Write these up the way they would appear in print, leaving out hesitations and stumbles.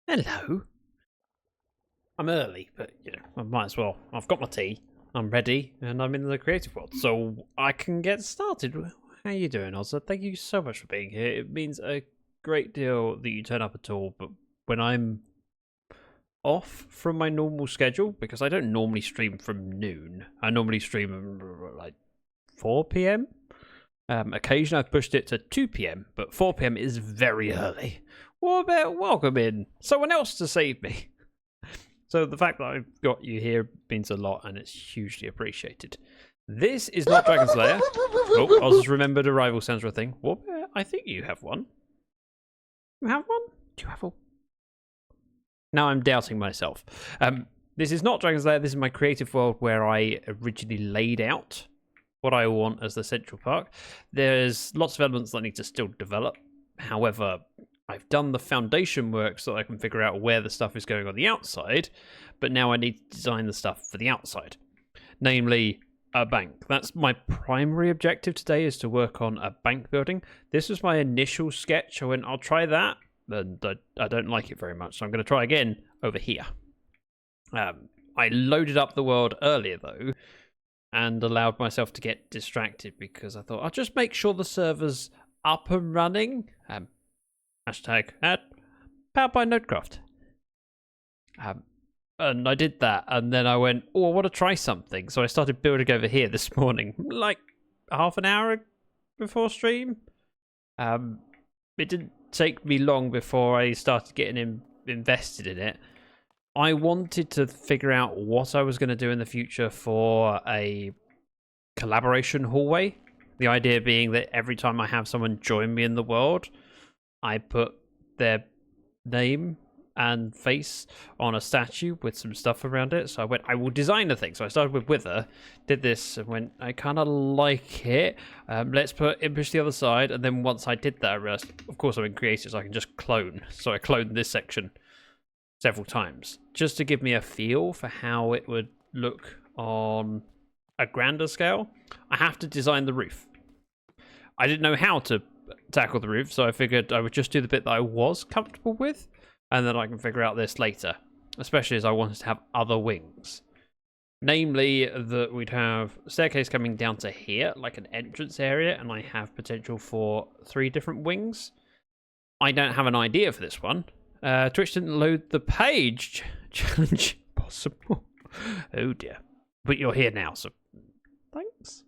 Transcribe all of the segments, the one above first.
Hello. I'm early, but you know, I might as well. I've got my tea. I'm ready, and I'm in the creative world, so I can get started. How you doing, Ozza? Thank you so much for being here. It means a great deal that you turn up at all, but when I'm off from my normal schedule, because I don't normally stream from noon, I normally stream like 4 p.m. Occasionally I've pushed it to 2 p.m., but 4 p.m. is very early. What about welcome in someone else to save me? So the fact that I've got you here means a lot, and it's hugely appreciated. This is not Dragon's Lair. Oh, I just remembered arrival sounds for a thing. What? I think you have one. You have one? Do you have a... Now I'm doubting myself. This is not Dragon's Lair. This is my creative world where I originally laid out what I want as the central park. There's lots of elements that I need to still develop. However, I've done the foundation work so that I can figure out where the stuff is going on the outside, but now I need to design the stuff for the outside, namely a bank. That's my primary objective today, is to work on a bank building. This was my initial sketch. I went, I'll try that, and I don't like it very much, so I'm going to try again over here. I loaded up the world earlier, though, and allowed myself to get distracted because I thought, I'll just make sure the server's up and running. Hashtag powered by Nodecraft. And I did that, and then I went, oh, I want to try something. So I started building over here this morning, like half an hour before stream. It didn't take me long before I started getting invested in it. I wanted to figure out what I was going to do in the future for a collaboration hallway. The idea being that every time I have someone join me in the world, I put their name and face on a statue with some stuff around it. So I went, I will design the thing. So I started with Wither, did this, and went, I kind of like it. Let's put Impish the other side. And then once I did that, I realized, of course, I'm in creative, so I can just clone. So I cloned this section several times just to give me a feel for how it would look on a grander scale. I have to design the roof. I didn't know how to tackle the roof, so I figured I would just do the bit that I was comfortable with, and then I can figure out this later, especially as I wanted to have other wings. Namely, that we'd have a staircase coming down to here, like an entrance area, and I have potential for 3 different wings. I don't have an idea for this one. Twitch didn't load the page. Challenge possible. Oh dear. But you're here now, so thanks.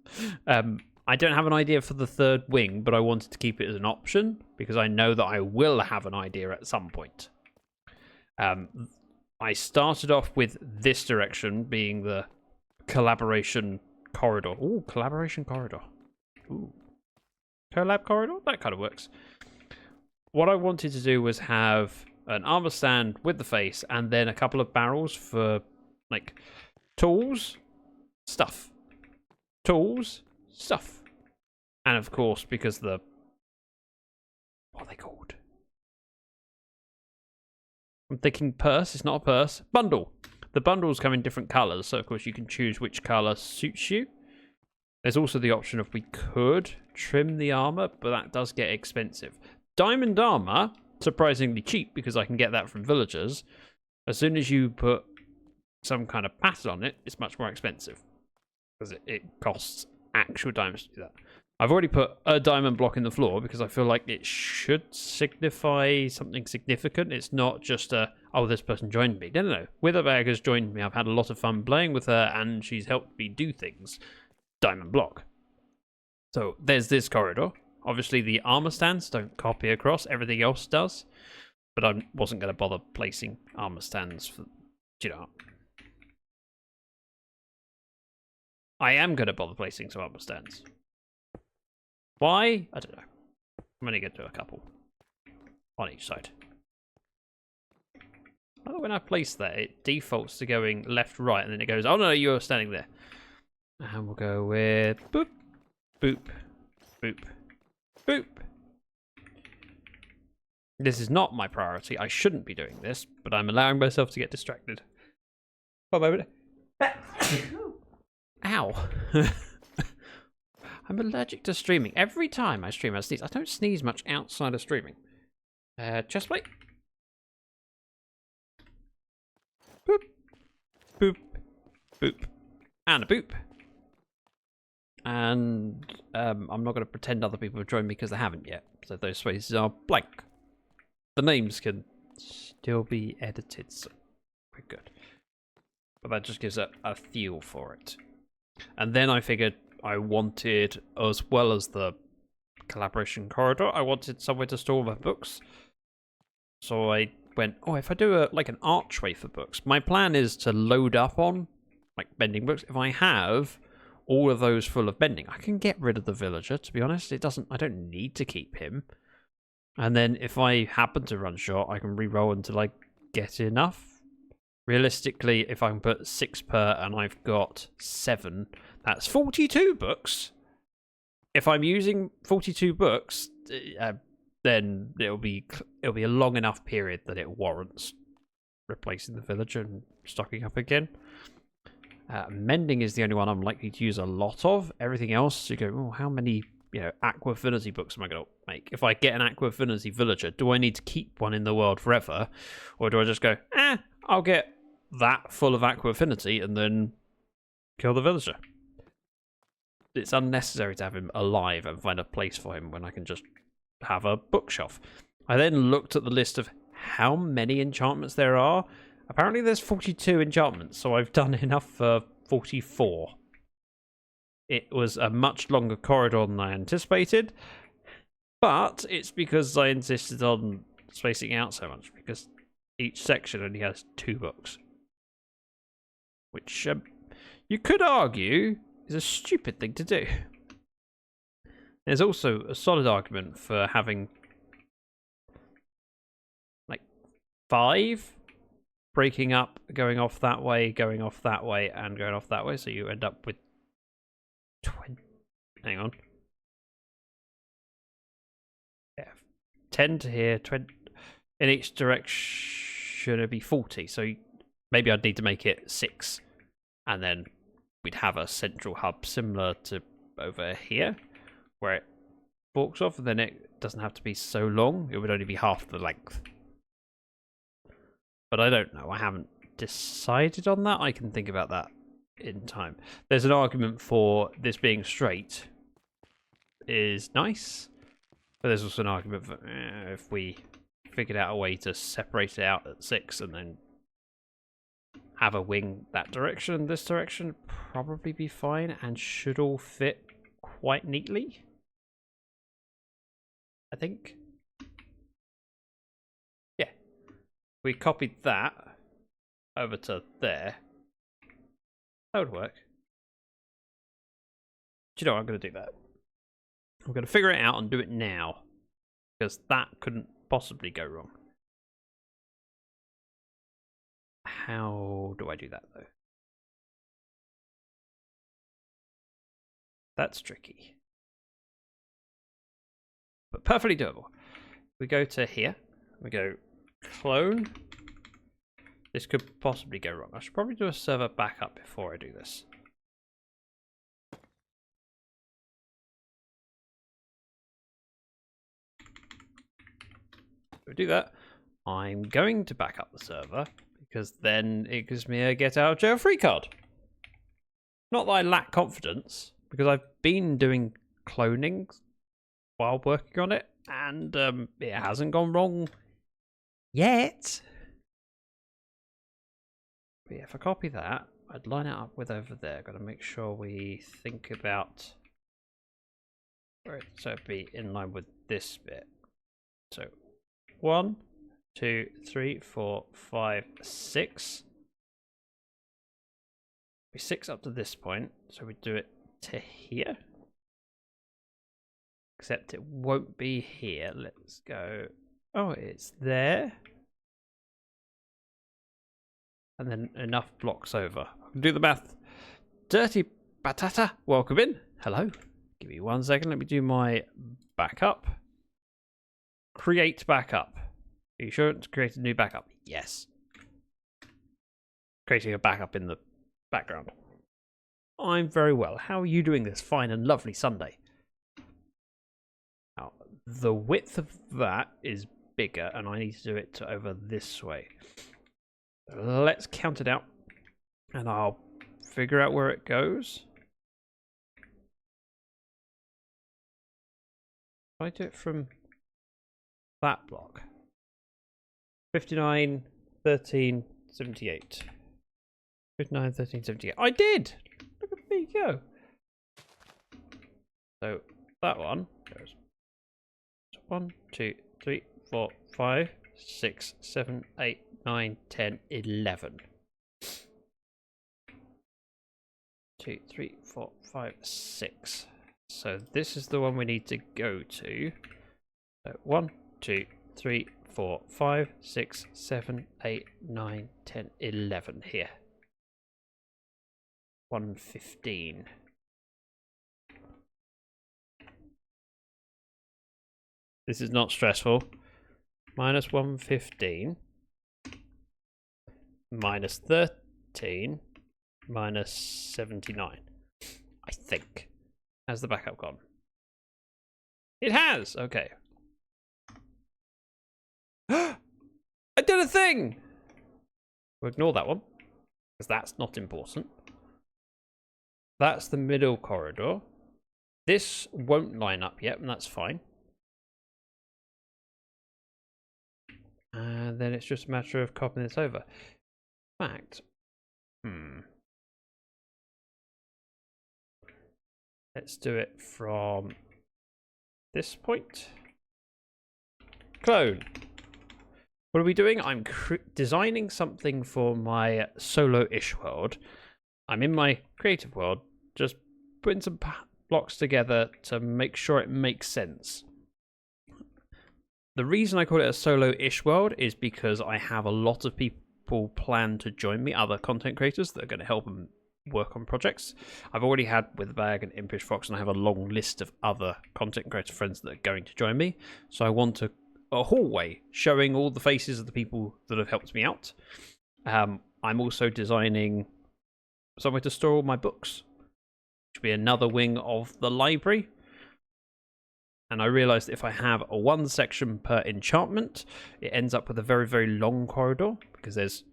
I don't have an idea for the 3rd wing, but I wanted to keep it as an option because I know that I will have an idea at some point. I started off with this direction being the collaboration corridor. Ooh, collaboration corridor. Ooh. Collab corridor? That kind of works. What I wanted to do was have an armor stand with the face and then a couple of barrels for, like, tools, stuff. Tools, stuff. And of course, because what are they called? I'm thinking purse. It's not a purse. Bundle. The bundles come in different colors, so of course you can choose which color suits you. There's also the option of we could trim the armor, but that does get expensive. Diamond armor, surprisingly cheap because I can get that from villagers. As soon as you put some kind of pattern on it, it's much more expensive because it costs actual diamonds to do that. I've already put a diamond block in the floor because I feel like it should signify something significant. It's not just oh, this person joined me. No. Witherbag has joined me. I've had a lot of fun playing with her and she's helped me do things. Diamond block. So there's this corridor. Obviously the armor stands don't copy across. Everything else does. But I wasn't going to bother placing armor stands for, you know. I am going to bother placing some armor stands. Why? I don't know. I'm only going to do a couple on each side. Oh, when I place that, it defaults to going left, right, and then it goes, oh no, you're standing there. And we'll go with boop, boop, boop, boop. This is not my priority. I shouldn't be doing this, but I'm allowing myself to get distracted. Oh, moment. Ow. I'm allergic to streaming. Every time I stream, I sneeze. I don't sneeze much outside of streaming. Chestplate. Boop. Boop. Boop. And a boop. And I'm not going to pretend other people have joined me because they haven't yet. So those spaces are blank. The names can still be edited, so we're good. But that just gives a feel for it. And then I figured I wanted, as well as the collaboration corridor, I wanted somewhere to store my books. So I went, oh, if I do like an archway for books, my plan is to load up on like bending books. If I have all of those full of bending, I can get rid of the villager, to be honest. I don't need to keep him. And then if I happen to run short, I can re-roll until I get enough. Realistically, if I can put 6 per and I've got 7, that's 42 books. If I'm using 42 books, then it'll be a long enough period that it warrants replacing the villager and stocking up again. Mending is the only one I'm likely to use a lot of. Everything else, you go, oh, how many Aqua Affinity books am I going to make? If I get an Aqua Affinity villager, do I need to keep one in the world forever? Or do I just go, I'll get that full of Aqua Affinity and then kill the villager? It's unnecessary to have him alive and find a place for him when I can just have a bookshelf. I then looked at the list of how many enchantments there are. Apparently there's 42 enchantments, so I've done enough for 44. It was a much longer corridor than I anticipated, but it's because I insisted on spacing out so much, because each section only has 2 books. Which you could argue is a stupid thing to do. There's also a solid argument for having like 5 breaking up, going off that way, and going off that way, so you end up with 20. Hang on. Yeah, 10 to here, 20 in each direction. It'd be 40. So maybe I'd need to make it 6, and then we'd have a central hub similar to over here, where it forks off, and then it doesn't have to be so long. It would only be half the length. But I don't know. I haven't decided on that. I can think about that in time. There's an argument for this being straight is nice, but there's also an argument for if we figured out a way to separate it out at 6 and then have a wing that direction and this direction, probably be fine and should all fit quite neatly, I think. Yeah, we copied that over to there. That would work. Do you know what? I'm going to do that. I'm going to figure it out and do it now, because that couldn't possibly go wrong. How do I do that, though? That's tricky. But perfectly doable. We go to here. We go clone. This could possibly go wrong. I should probably do a server backup before I do this. We do that. I'm going to back up the server, because then it gives me a get out of jail free card. Not that I lack confidence, because I've been doing cloning while working on it, and it hasn't gone wrong yet. But yeah, if I copy that, I'd line it up with over there. Got to make sure we think about where so it'd be in line with this bit. So 1, 2, 3, 4, 5, 6. We 6 up to this point, so we do it to here. Except it won't be here. Let's go. Oh, it's there. And then enough blocks over. I can do the math. Dirty Batata, welcome in. Hello. Give me 1 second. Let me do my backup. Create backup. Are you sure to create a new backup? Yes. Creating a backup in the background. I'm very well. How are you doing this fine and lovely Sunday? Now, the width of that is bigger, and I need to do it to over this way. Let's count it out, and I'll figure out where it goes. If I do it from that block, 59, 13, 78. 59, 13, 78. I did! Look at me go. So that one goes 1, 2, 3, 4, 5, 6, 7, 8, 9, 10, 11. 2, 3, 4, 5, 6. So this is the one we need to go to. So 1, 2, 3, 4, 5, 6, 7, 8, 9, 10, 11 here. 115. This is not stressful. Minus 115. Minus 13. Minus 79. I think. Has the backup gone? It has! Okay. I did a thing! We'll ignore that one, because that's not important. That's the middle corridor. This won't line up yet, and that's fine. And then it's just a matter of copying this over. In fact, let's do it from this point. Clone. What are we doing? I'm designing something for my solo-ish world. I'm in my creative world, just putting some blocks together to make sure it makes sense. The reason I call it a solo-ish world is because I have a lot of people planned to join me, other content creators that are going to help them work on projects. I've already had Witherbag and Impish Fox, and I have a long list of other content creator friends that are going to join me. So I want a hallway showing all the faces of the people that have helped me out. I'm also designing somewhere to store all my books, which will be another wing of the library. And I realised if I have a one section per enchantment, it ends up with a very, very long corridor, because there's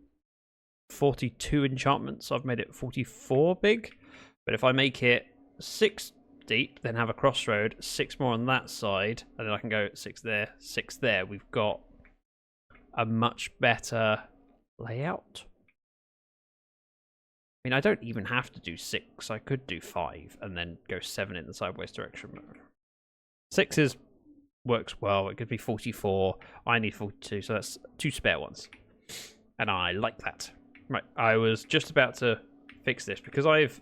42 enchantments. I've made it 44 big. But if I make it 6 deep, then have a crossroad, 6 more on that side, and then I can go 6 there, 6 there. We've got a much better layout. I mean, I don't even have to do 6. I could do 5 and then go 7 in the sideways direction. 6 works well. It could be 44. I need 42, so that's 2 spare ones. And I like that. Right, I was just about to fix this because I've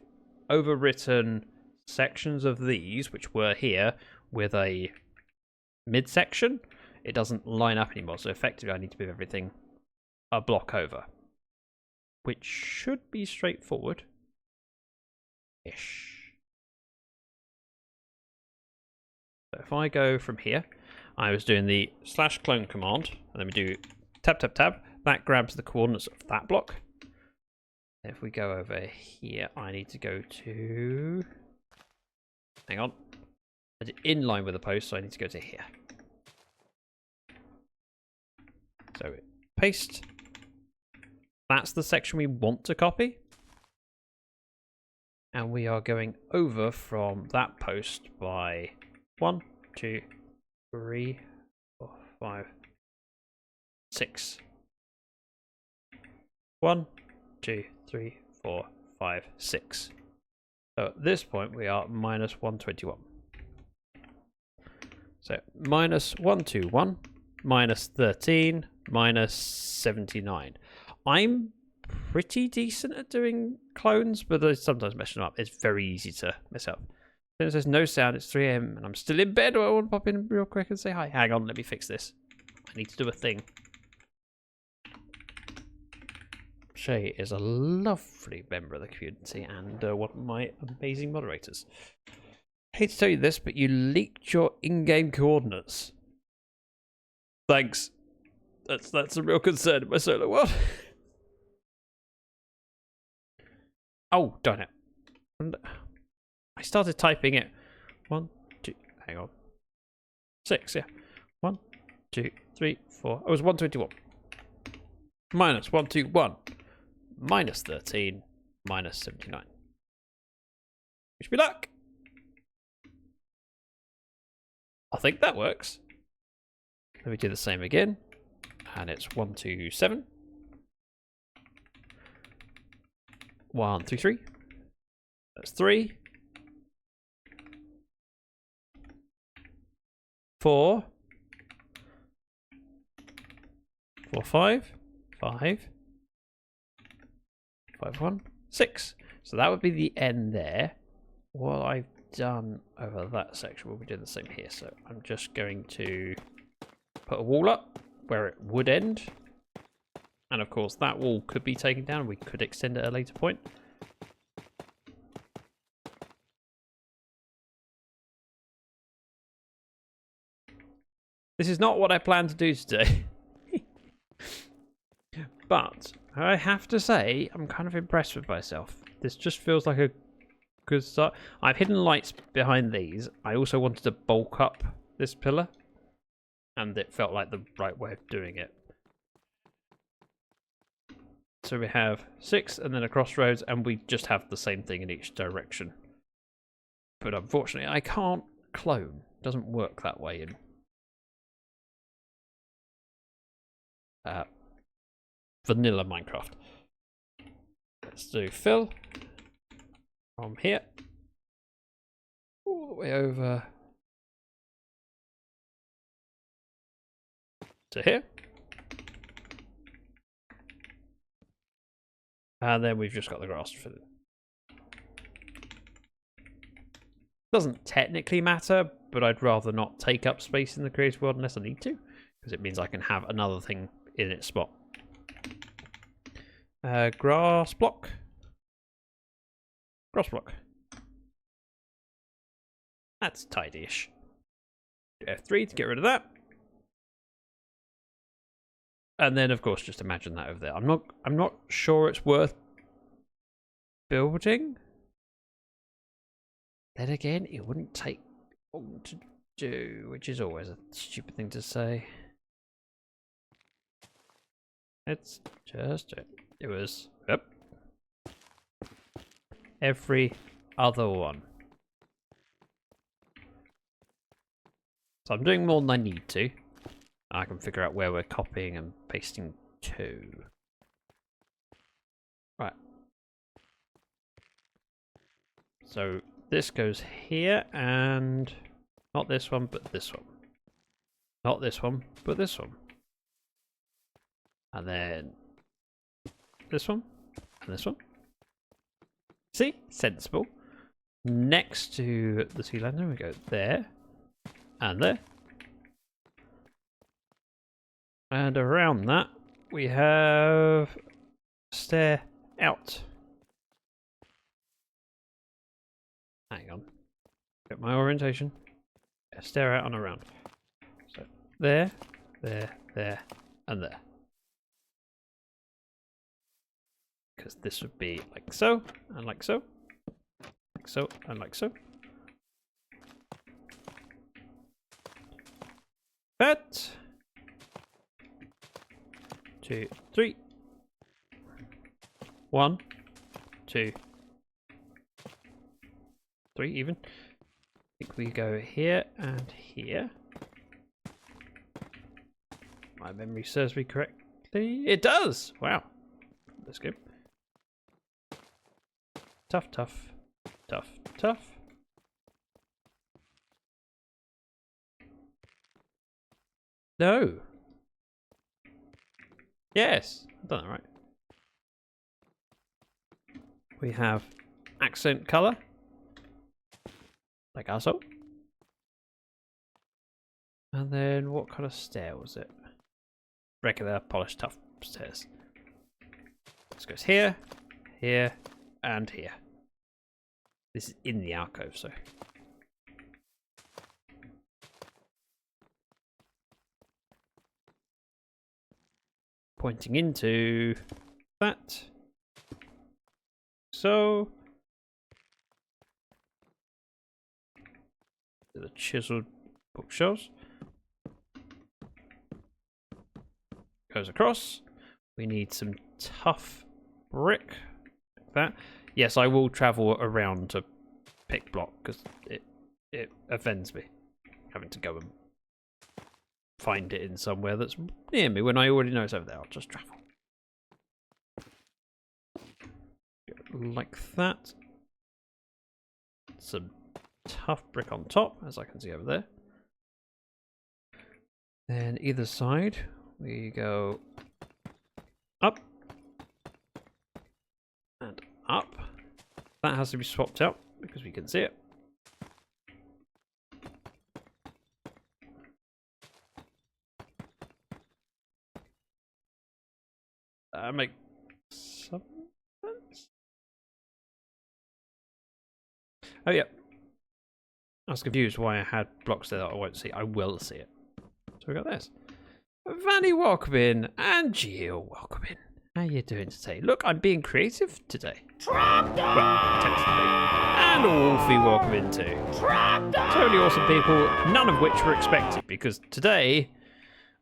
overwritten sections of these, which were here, with a midsection. It doesn't line up anymore, so effectively I need to move everything a block over, which should be straightforward-ish. So if I go from here, I was doing the /clone command, and then we do tab, tab, tab. That grabs the coordinates of that block. If we go over here, I need to go to... Hang on. I did in line with the post, so I need to go to here. So paste. That's the section we want to copy. And we are going over from that post by 1, 2, 3, 4, 5, 6. 1, 2, 3, 4, 5, 6. So at this point we are minus 121. So minus 121, minus 13, minus 79. I'm pretty decent at doing clones, but I sometimes mess them up. It's very easy to mess up. Then it says no sound, it's 3 AM and I'm still in bed. I want to pop in real quick and say hi. Hang on, let me fix this. I need to do a thing. Shay is a lovely member of the community and one of my amazing moderators. I hate to tell you this, but you leaked your in-game coordinates. Thanks. That's a real concern in my solo world. Oh, darn it. And I started typing it. 1, 2, hang on. 6, yeah. 1, 2, 3, 4. I was 121. minus 121 minus 13 minus 79. Wish me luck. I think that works. Let me do the same again. And it's 127 133. That's 3 4 4 5 5 5 1 6. So that would be the end there. What I've done over that section, we'll be doing the same here. So I'm just going to put a wall up where it would end. And of course that wall could be taken down. We could extend it at a later point. This is not what I planned to do today. But I have to say, I'm kind of impressed with myself. This just feels like a good start. I've hidden lights behind these. I also wanted to bulk up this pillar. And it felt like the right way of doing it. So we have 6 and then a crossroads, and we just have the same thing in each direction. But unfortunately, I can't clone. It doesn't work that way in vanilla Minecraft. Let's do fill from here all the way over to here. And then we've just got the grass to fill in. Doesn't technically matter, but I'd rather not take up space in the creative world unless I need to, because it means I can have another thing in its spot. Grass block. Grass block. That's tidy-ish. F3 to get rid of that. And then, of course, just imagine that over there. I'm not sure it's worth building. Then again, it wouldn't take long to do, which is always a stupid thing to say. It's just it was yep. Every other one. So I'm doing more than I need to. I can figure out where we're copying and pasting to. Right. So this goes here, and not this one, but this one. Not this one, but this one. And then this one, and this one. See? Sensible. Next to the sea landing, we go there, and there. And around that, we have stair out. Hang on. Get my orientation. Yeah, stair out and around. So there, there, there, and there. Because this would be like so, and like so, like so, and like so. That. 2, 3. 1, 2, 3 even. I think we go here and here. My memory serves me correctly. It does! Wow. That's good. Tough, tough, tough, tough. No. Yes, I've done that right. We have accent color, like so. And then what kind of stair was it? Regular, polished, tough stairs. This goes here, here, and here. This is in the alcove, so. Pointing into that. So. The chiseled bookshelves. Goes across. We need some tough brick. Like that. Yes, I will travel around to pick block because it offends me having to go and find it in somewhere that's near me when I already know it's over there. I'll just travel. Like that. Some tough brick on top, as I can see over there. Then either side, we go up and up. That has to be swapped out because we can see it. Make some sense. Oh yeah, I was confused why I had blocks there that I won't see. I will see it. So we got this. Vanny, welcome in, and Jill, welcome in. How you doing today? Look, I'm being creative today. Trapdoor! Well, technically. And Wolfie, welcome in too. Trapdoor! Totally awesome people, none of which were expected, because today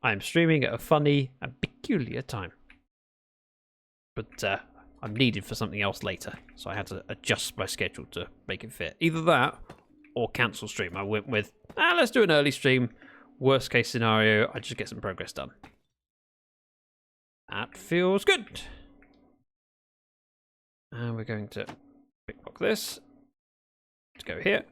I'm streaming at a funny and peculiar time. But I'm needed for something else later, so I had to adjust my schedule to make it fit. Either that or cancel stream. I went with, let's do an early stream. Worst case scenario, I just get some progress done. That feels good. And we're going to pick block this to go here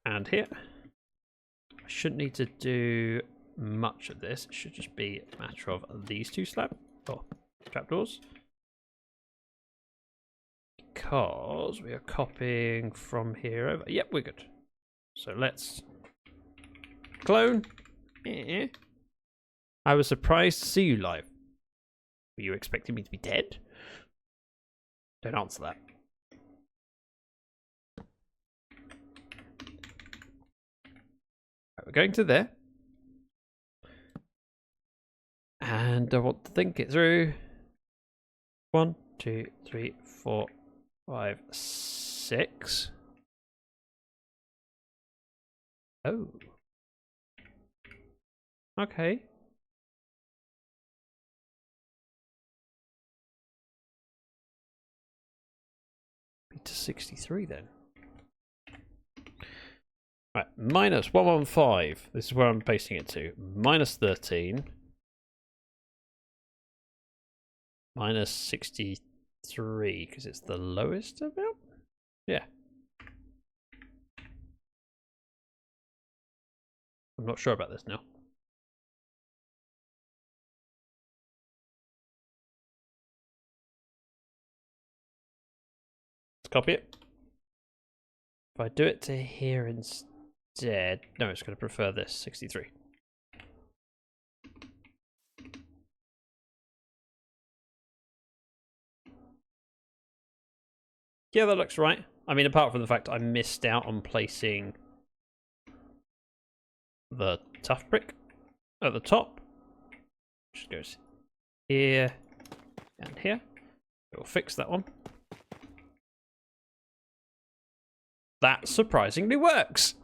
and here. I shouldn't need to do much of this. It should just be a matter of these two trapdoors. Because we are copying from here over. Yep, we're good. So let's clone. I was surprised to see you live. Were you expecting me to be dead? Don't answer that. Right, we're going to there. And I want to think it through. 1, 2, 3, 4, 5, 6. Oh. Okay. To 63 then. Right, minus 115. This is where I'm pasting it to. Minus 13. Minus 63, because it's the lowest amount? Yeah. I'm not sure about this now. Copy it. If I do it to here instead, no, it's going to prefer this 63. Yeah, that looks right. I mean, apart from the fact I missed out on placing the tough brick at the top, which goes here and here. We'll fix that one. That surprisingly works.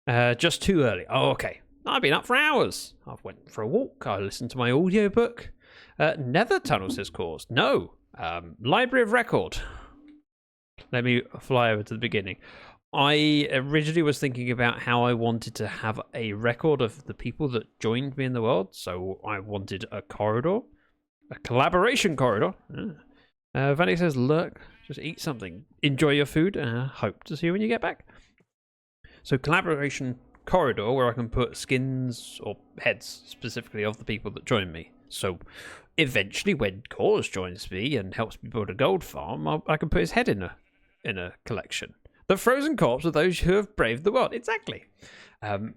Just too early. Oh, okay. I've been up for hours. I've went for a walk. I listened to my audiobook. Nether tunnels has caused. No. Library of Record. Let me fly over to the beginning. I originally was thinking about how I wanted to have a record of the people that joined me in the world. So I wanted a corridor. A collaboration corridor. Vanny says, look, just eat something. Enjoy your food, and hope to see you when you get back. So collaboration corridor where I can put skins or heads specifically of the people that join me. So eventually when Cause joins me and helps me build a gold farm, I can put his head in a collection. The frozen corpse of those who have braved the world. Exactly.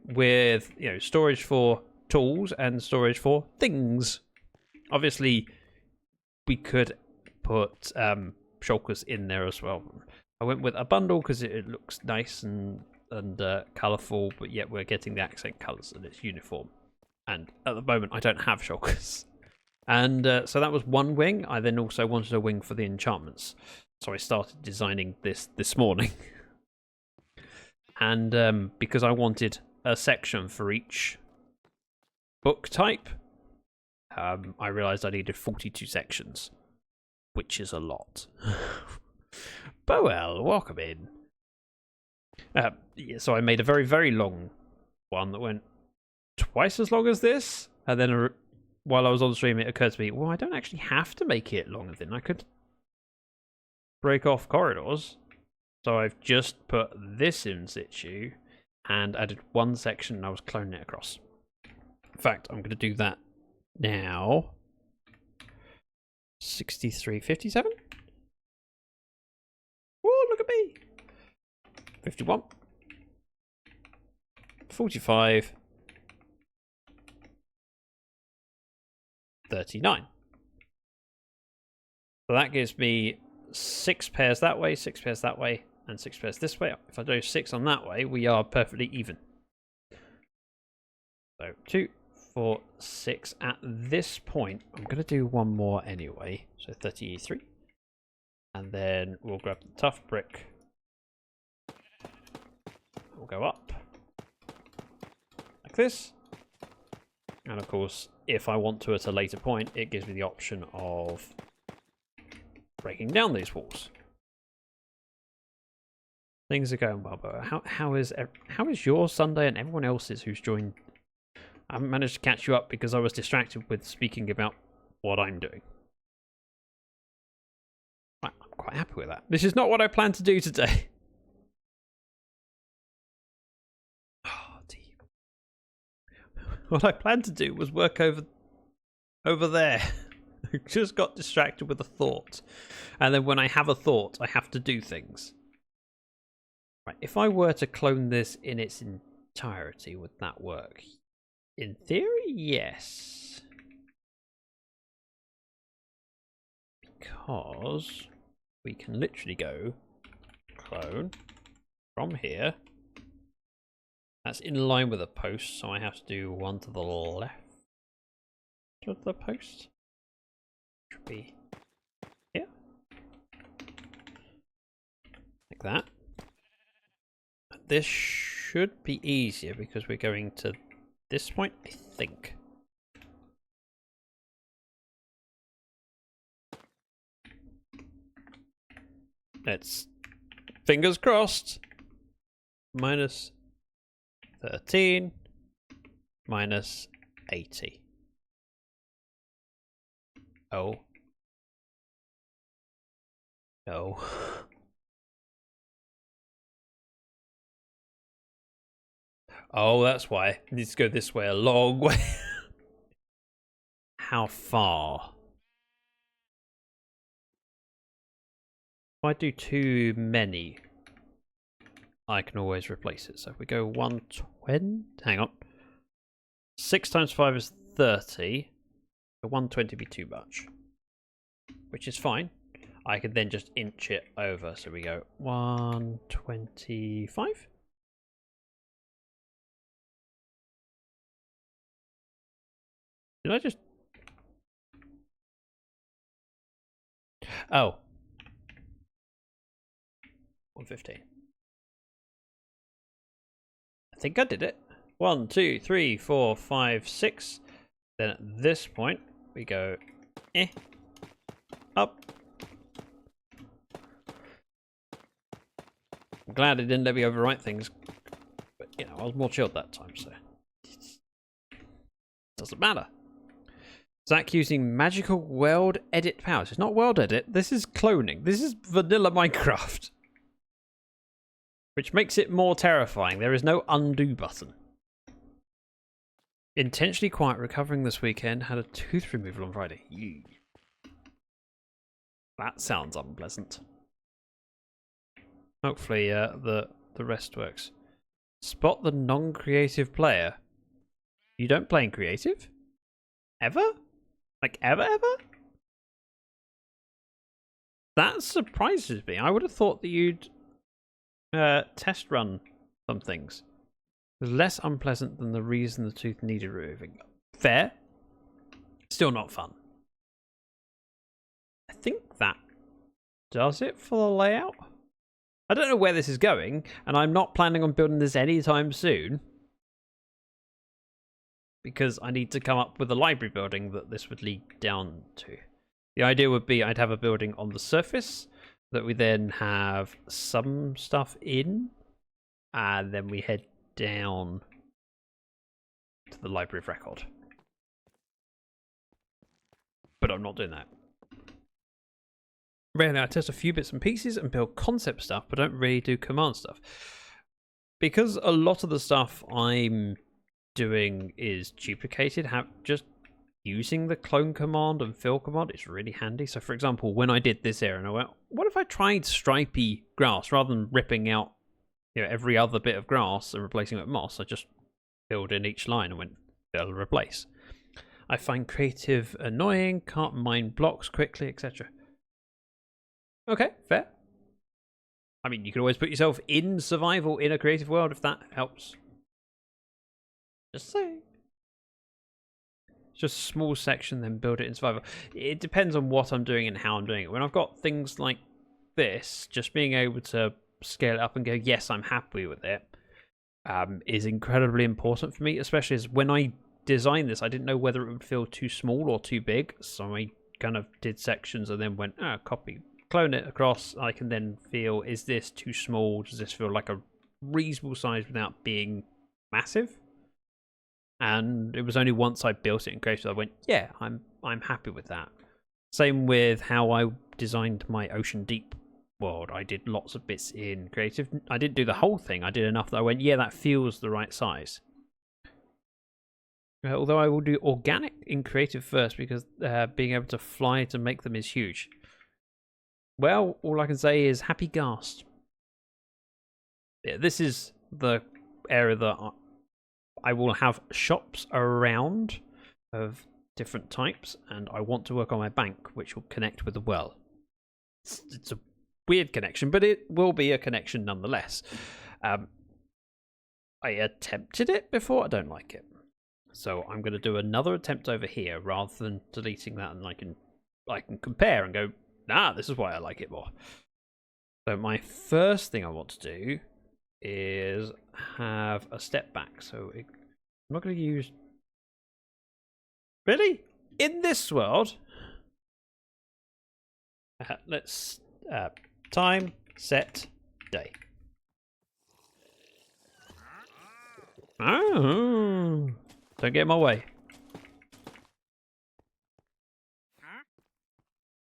With storage for tools and storage for things. Obviously, we could put shulkers in there as well. I went with a bundle because it looks nice and colourful, but yet we're getting the accent colours and it's uniform. And at the moment, I don't have shulkers. And so that was one wing. I then also wanted a wing for the enchantments. So I started designing this morning. And because I wanted a section for each book type, I realised I needed 42 sections, which is a lot. But well, welcome in. Yeah, so I made a very, very long one that went twice as long as this, and then while I was on stream, it occurred to me, well, I don't actually have to make it longer than I could break off corridors. So I've just put this in situ and added one section, and I was cloning it across. In fact, I'm going to do that now. 63:57. Oh, look at me. 51. 45. 39. So that gives me 6 pairs that way, 6 pairs that way, and 6 pairs this way. If I do 6 on that way, we are perfectly even. So 2, 4, 6. At this point, I'm going to do one more anyway. So 33. And then we'll grab the tough brick. We'll go up. Like this. And of course, if I want to at a later point, it gives me the option of breaking down these walls. Things are going well, but how is your Sunday and everyone else's who's joined? I haven't managed to catch you up because I was distracted with speaking about what I'm doing. I'm quite happy with that. This is not what I planned to do today. Oh, dear. What I planned to do was work over there. I just got distracted with a thought. And then when I have a thought, I have to do things. Right, if I were to clone this in its entirety, would that work? In theory, yes. Because we can literally go clone from here. That's in line with a post, so I have to do one to the left of the post. Should be here. Like that. This should be easier because we're going to this point, I think. Let's fingers crossed. Minus 13 minus 80. Oh. No. Oh, that's why. It needs to go this way a long way. How far? If I do too many, I can always replace it. So if we go 120, hang on. 6 times 5 is 30. So 120 be too much. Which is fine. I could then just inch it over. So we go 125. Did I just... Oh. 115. I think I did it. 1, 2, 3, 4, 5, 6. Then at this point, we go up. I'm glad it didn't let me overwrite things. But, you know, I was more chilled that time, so... Doesn't matter. Zac using magical world edit powers. It's not world edit. This is cloning. This is vanilla Minecraft. Which makes it more terrifying. There is no undo button. Intentionally quiet, recovering this weekend. Had a tooth removal on Friday. Yee. That sounds unpleasant. Hopefully the rest works. Spot the non-creative player. You don't play in creative? Ever? Like ever? That surprises me. I would have thought that you'd test run some things. It was less unpleasant than the reason the tooth needed removing. Fair. Still not fun. I think that does it for the layout. I don't know where this is going, and I'm not planning on building this anytime soon. because I need to come up with a library building that this would lead down to. The idea would be I'd have a building on the surface that we then have some stuff in, and then we head down to the library of record. But I'm not doing that. Really, I test a few bits and pieces and build concept stuff, but don't really do command stuff. Because a lot of the stuff I'm doing is duplicated, just using the clone command and fill command is really handy. So for example, when I did this area, and I went, what if I tried stripy grass rather than ripping out, you know, every other bit of grass and replacing it with moss? I just filled in each line and went, it'll replace. I find creative annoying, can't mine blocks quickly, etc. Okay, fair. I mean, you can always put yourself in survival in a creative world if that helps. Just saying. Just a small section, then build it in survival. It depends on what I'm doing and how I'm doing it. When I've got things like this, just being able to scale it up and go, yes, I'm happy with it, is incredibly important for me, especially as when I designed this, I didn't know whether it would feel too small or too big, so I kind of did sections and then went, copy, clone it across. I can then feel, is this too small? Does this feel like a reasonable size without being massive? And it was only once I built it in Creative I went, yeah, I'm happy with that. Same with how I designed my Ocean Deep world. I did lots of bits in Creative. I didn't do the whole thing. I did enough that I went, yeah, that feels the right size. Although I will do organic in Creative first, because being able to fly to make them is huge. Well, all I can say is happy Ghast. Yeah, this is the area that I will have shops around of different types, and I want to work on my bank, which will connect with the well. It's a weird connection, but it will be a connection nonetheless. I attempted it before. I don't like it. So I'm going to do another attempt over here rather than deleting that, and I can compare and go, this is why I like it more. So my first thing I want to do is have a step back. So I'm not going to use... Really? In this world? Let's... time, set, day. Oh, don't get in my way.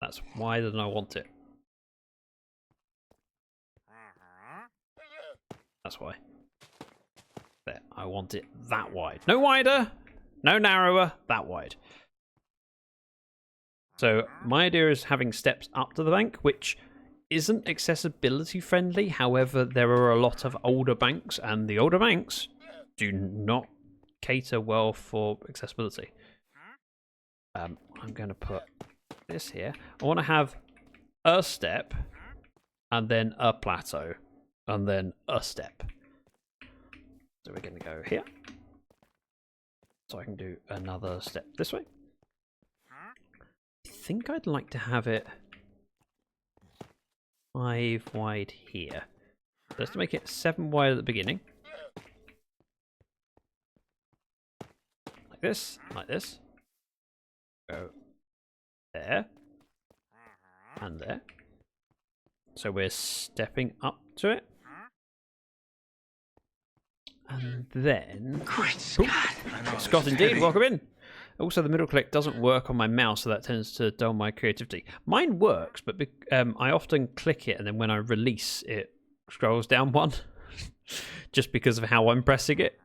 That's wider than I want it. That's why. There, I want it that wide. No wider, no narrower, that wide. So my idea is having steps up to the bank, which isn't accessibility friendly. However, there are a lot of older banks, and the older banks do not cater well for accessibility. I'm going to put this here. I want to have a step, and then a plateau, and then a step. So we're going to go here. So I can do another step this way. I think I'd like to have it 5 wide here. So let's make it 7 wide at the beginning. Like this, like this. Go there. And there. So we're stepping up to it. And then... Scott indeed, welcome in! Also, the middle click doesn't work on my mouse, so that tends to dull my creativity. Mine works, but I often click it, and then when I release, it scrolls down one. Just because of how I'm pressing it.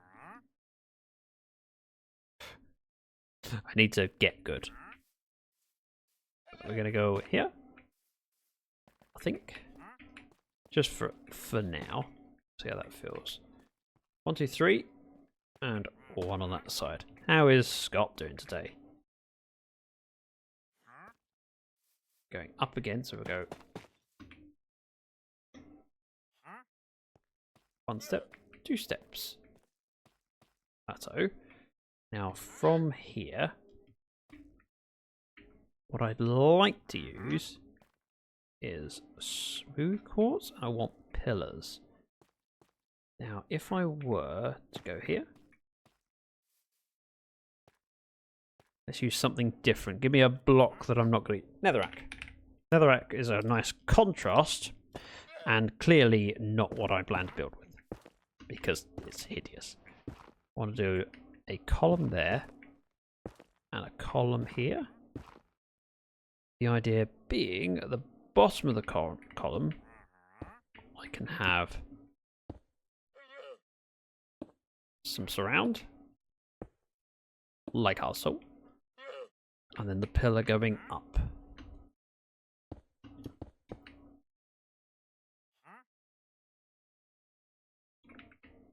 I need to get good. We're going to go here. I think. Just for now. See how that feels. 1, 2, 3. And 1 on that side. How is Scott doing today? Going up again, so we'll go 1 step, 2 steps. Plateau. Now from here, what I'd like to use is smooth quartz. I want pillars. Now if I were to go here, Let's use something different. Give me a block that I'm not going to... Netherrack. Netherrack is a nice contrast, and clearly not what I plan to build with, because it's hideous. I want to do a column there, and a column here. The idea being, at the bottom of the column, I can have some surround, like our soul, and then the pillar going up.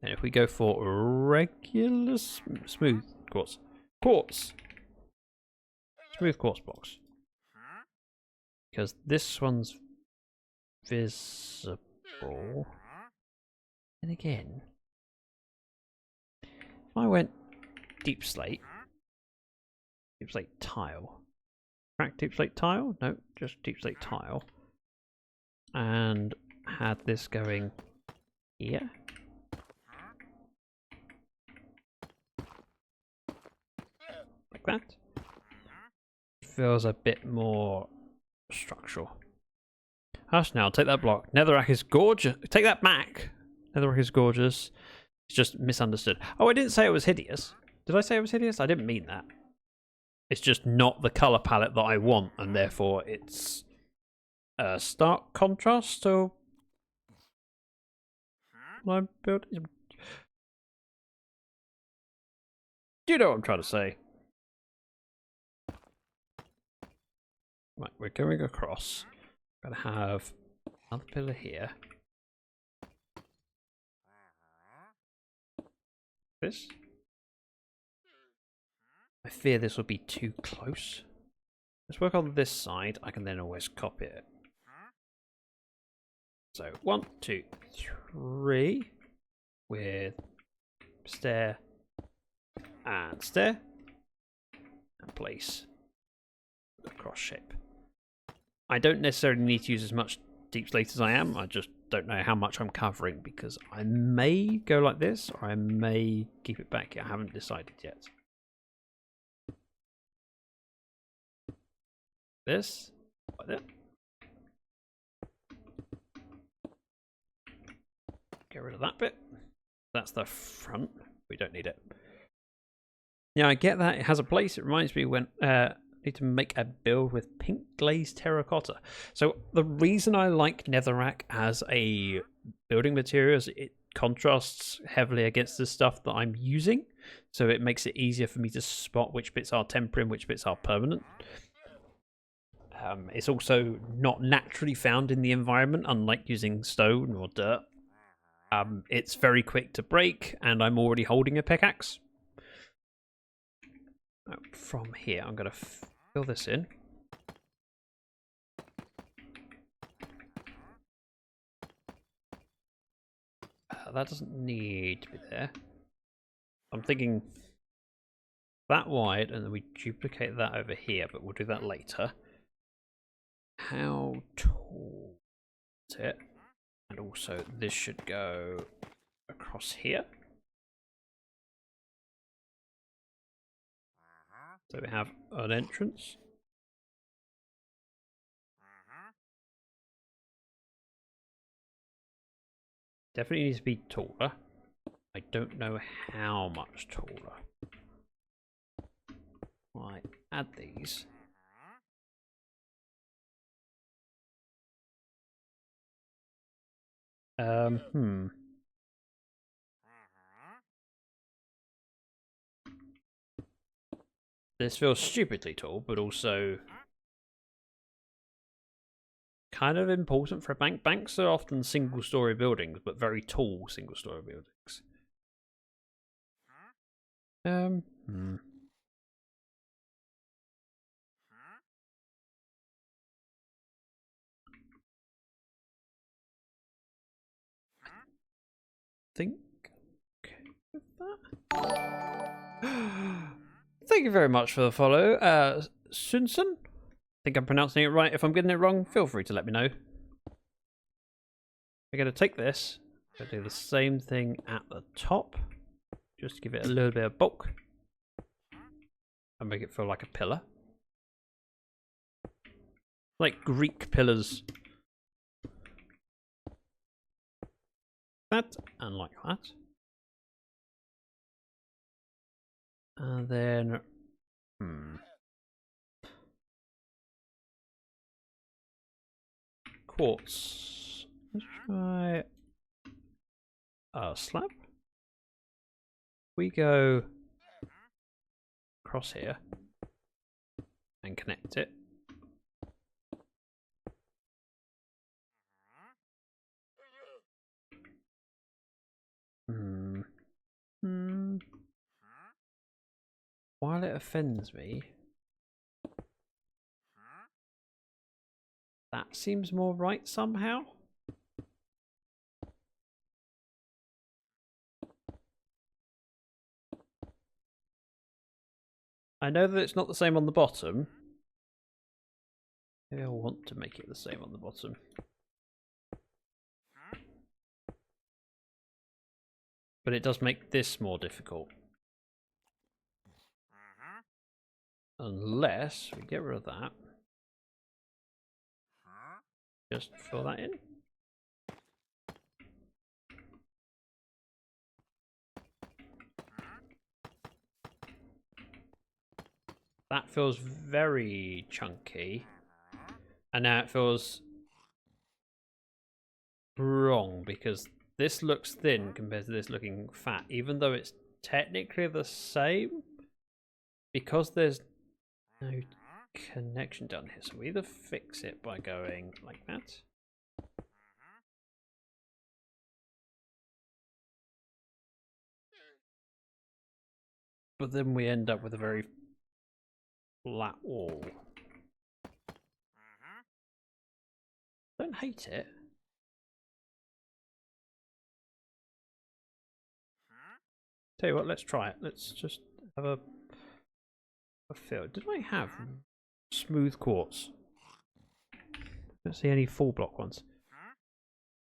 And if we go for regular smooth quartz, smooth quartz blocks, because this one's visible. And again, if I went deep slate tile, crack deep slate tile, no, just deep slate tile, and had this going here. Like that. Feels a bit more structural. Hush now, take that block. Netherrack is gorgeous. Take that back. Netherrack is gorgeous. It's just misunderstood. Oh, I didn't say it was hideous. Did I say it was hideous? I didn't mean that. It's just not the colour palette that I want, and therefore it's a stark contrast to what I'm building. Do you know what I'm trying to say? Right, we're going across. We're going to have another pillar here. This. I fear this will be too close. Let's work on this side. I can then always copy it. So 1, 2, 3 with stair and stair and place the cross shape. I don't necessarily need to use as much deep slate as I am. I just don't know how much I'm covering, because I may go like this or I may keep it back. I haven't decided yet. This, like that. Get rid of that bit. That's the front. We don't need it. Yeah, I get that. It has a place. It reminds me when need to make a build with pink glazed terracotta. So the reason I like netherrack as a building material is it contrasts heavily against the stuff that I'm using. So it makes it easier for me to spot which bits are temporary and which bits are permanent. It's also not naturally found in the environment, unlike using stone or dirt. It's very quick to break, and I'm already holding a pickaxe. From here, I'm going to fill this in. That doesn't need to be there. I'm thinking that wide, and then we duplicate that over here, but we'll do that later. How tall is it? And also, this should go across here. So we have an entrance. Definitely needs to be taller. I don't know how much taller. Right, add these. This feels stupidly tall, but also kind of important for a bank. Banks are often single-story buildings, but very tall single-story buildings. Think okay with that. Thank you very much for the follow, Sunsun. I think I'm pronouncing it right. If I'm getting it wrong, feel free to let me know. We're going to take this, do the same thing at the top, just to give it a little bit of bulk. and make it feel like a pillar. Like Greek pillars. That, and like that. And then... Quartz. Let's try a slab. We go across here and connect it. While it offends me, that seems more right somehow. I know that it's not the same on the bottom. Maybe I want to make it the same on the bottom. But it does make this more difficult. Unless we get rid of that. Just fill that in. That feels very chunky. And now it feels wrong because this looks thin compared to this looking fat, even though it's technically the same. Because there's no connection down here, so we either fix it by going like that. But then we end up with a very flat wall. Don't hate it. Tell you what, let's try it. Let's just have a feel. Did I have smooth quartz? Don't see any full block ones.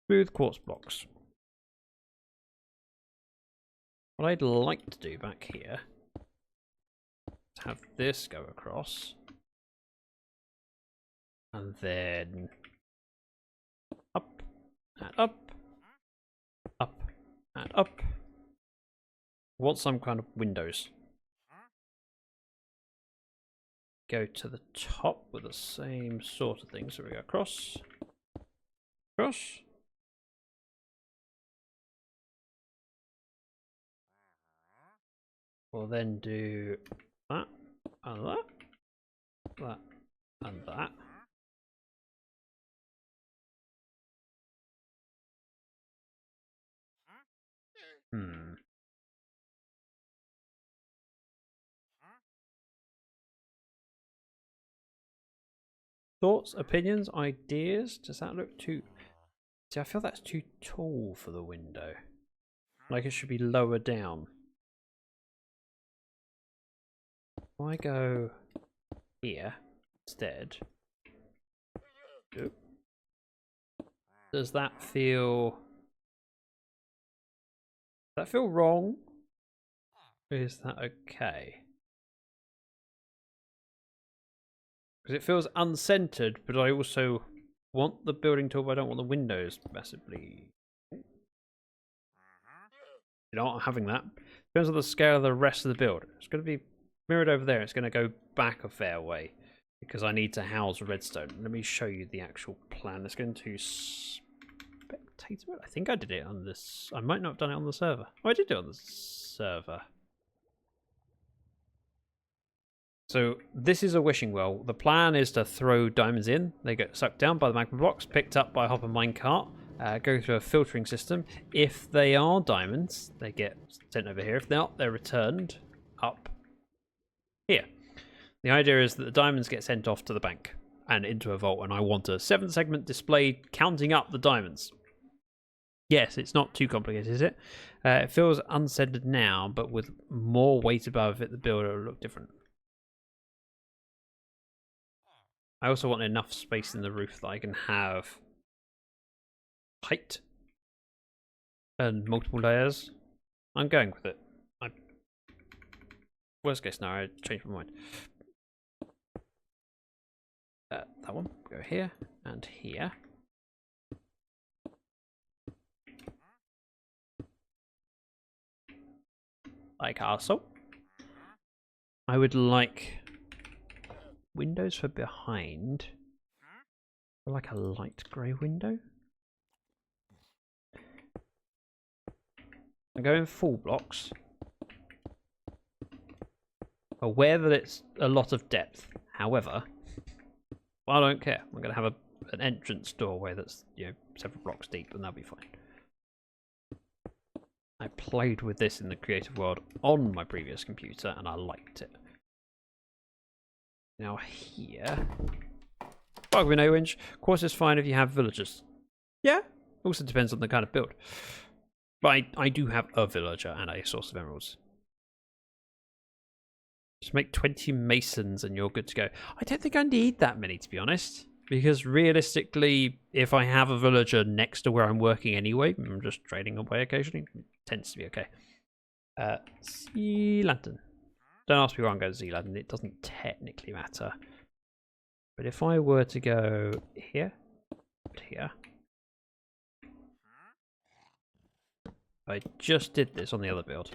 Smooth quartz blocks. What I'd like to do back here is have this go across. And then up and up. Up and up. I want some kind of windows. Go to the top with the same sort of thing. So we go across. Across. We'll then do that and that. That and that. Thoughts, opinions, ideas? Does that look too... See, I feel that's too tall for the window. Like it should be lower down. If I go here instead... Does that feel... Does that feel wrong? Or is that okay? Because it feels uncentered, but I also want the building tool, but I don't want the windows massively. You know, I'm having that. Depends on the scale of the rest of the build. It's going to be mirrored over there. It's going to go back a fair way because I need to house redstone. Let me show you the actual plan. It's going to spectator mode. I think I did it on this. I might not have done it on the server. Oh, I did do it on the server. So this is a wishing well. The plan is to throw diamonds in. They get sucked down by the magma blocks, picked up by a hopper minecart, go through a filtering system. If they are diamonds, they get sent over here. If they're not, they're returned up here. The idea is that the diamonds get sent off to the bank and into a vault, and I want a 7-segment display counting up the diamonds. Yes, it's not too complicated, is it? It feels uncentered now, but with more weight above it, the build will look different. I also want enough space in the roof that I can have height and multiple layers. I'm going with it. Worst case scenario, change my mind. That one, go here and here. Like castle. I would like windows for behind. Like a light grey window. I'm going full blocks. Aware that it's a lot of depth. However, I don't care. I'm going to have an entrance doorway that's, you know, several blocks deep, and that'll be fine. I played with this in the creative world on my previous computer, and I liked it. Now here, bug with no winch. Of course, it's fine if you have villagers. Yeah. Also depends on the kind of build. But I do have a villager and a source of emeralds. Just make 20 masons and you're good to go. I don't think I need that many, to be honest. Because realistically, if I have a villager next to where I'm working anyway, I'm just trading away occasionally, it tends to be okay. Sea lantern. Don't ask me where I'm going to sea lantern, it doesn't technically matter. But if I were to go here, here. I just did this on the other build.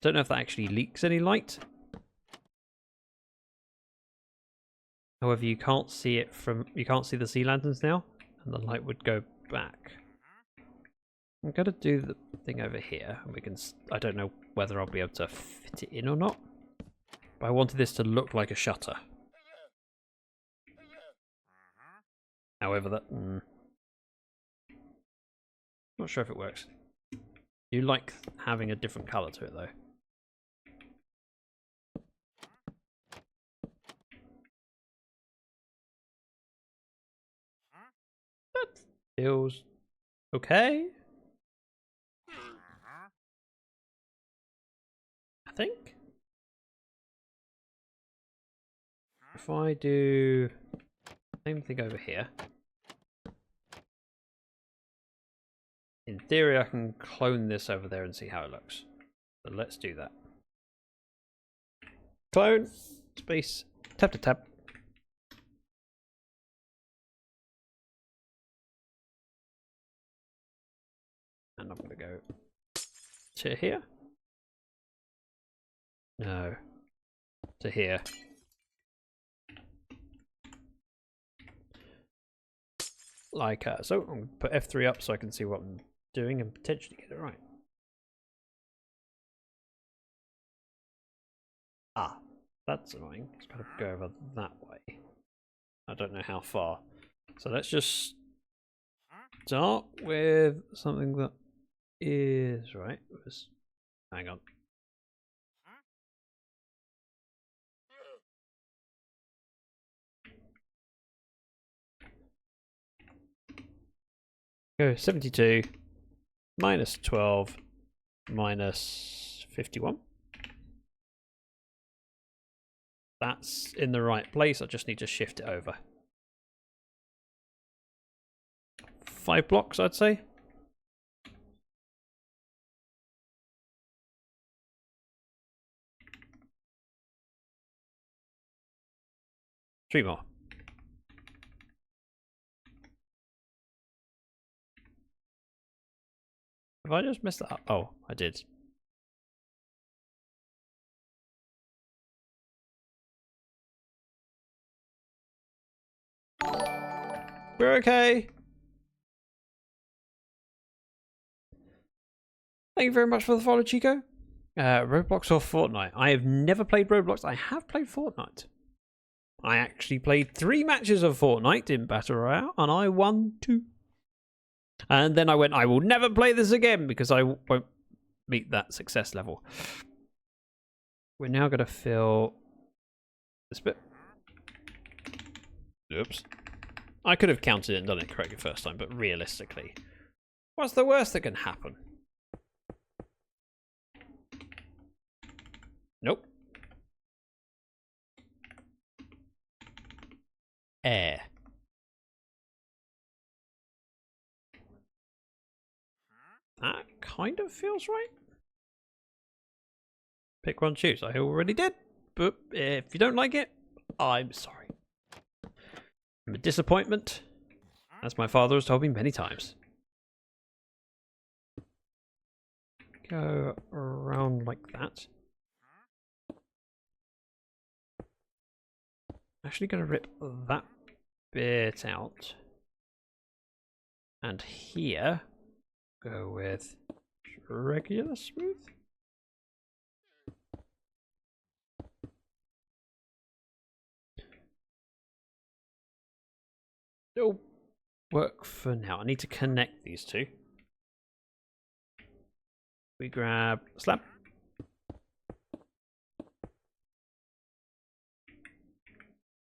Don't know if that actually leaks any light. However, you can't see it from, you can't see the sea lanterns now, and the light would go back. I'm going to do the thing over here, and we can, I don't know whether I'll be able to fit it in or not, but I wanted this to look like a shutter. However, that, not sure if it works. You like having a different colour to it though. That feels okay. I think. If I do same thing over here. In theory, I can clone this over there and see how it looks. So let's do that. Clone, space, tap to tap. And I'm going to go to here. No. To here. Like so. I'm going to put F3 up so I can see what I'm doing and potentially get it right. Ah, that's annoying. It's got to go over that way. I don't know how far. So let's just start with something that is right. Hang on. Go 72 minus 12 minus 51. That's in the right place. I just need to shift it over. 5 blocks, I'd say. Three more. Have I just messed that up? Oh, I did. We're okay. Thank you very much for the follow, Chico. Roblox or Fortnite? I have never played Roblox. I have played Fortnite. I actually played 3 matches of Fortnite in Battle Royale, and I won 2. And then I went, I will never play this again because I won't meet that success level. We're now going to fill this bit. Oops. I could have counted it and done it correctly first time, but realistically, what's the worst that can happen? Nope. Air. That kind of feels right. Pick one, choose. I already did, but if you don't like it, I'm sorry. I'm a disappointment, as my father has told me many times. Go around like that. Actually going to rip that bit out. And here, go with regular smooth. It'll work for now. I need to connect these two. We grab a slab.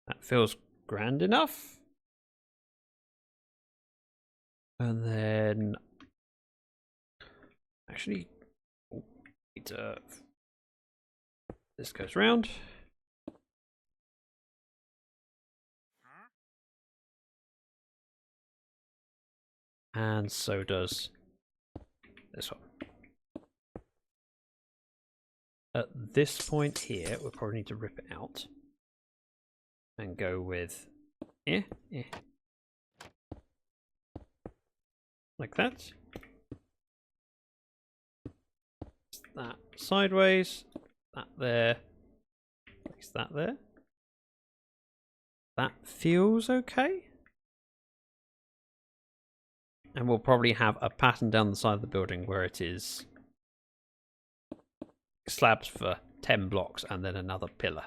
That feels grand enough. And then actually this goes round. And so does this one. At this point here, we'll probably need to rip it out and go with like that. That sideways, that there, place that there. That feels okay. And we'll probably have a pattern down the side of the building where it is slabs for 10 blocks and then another pillar.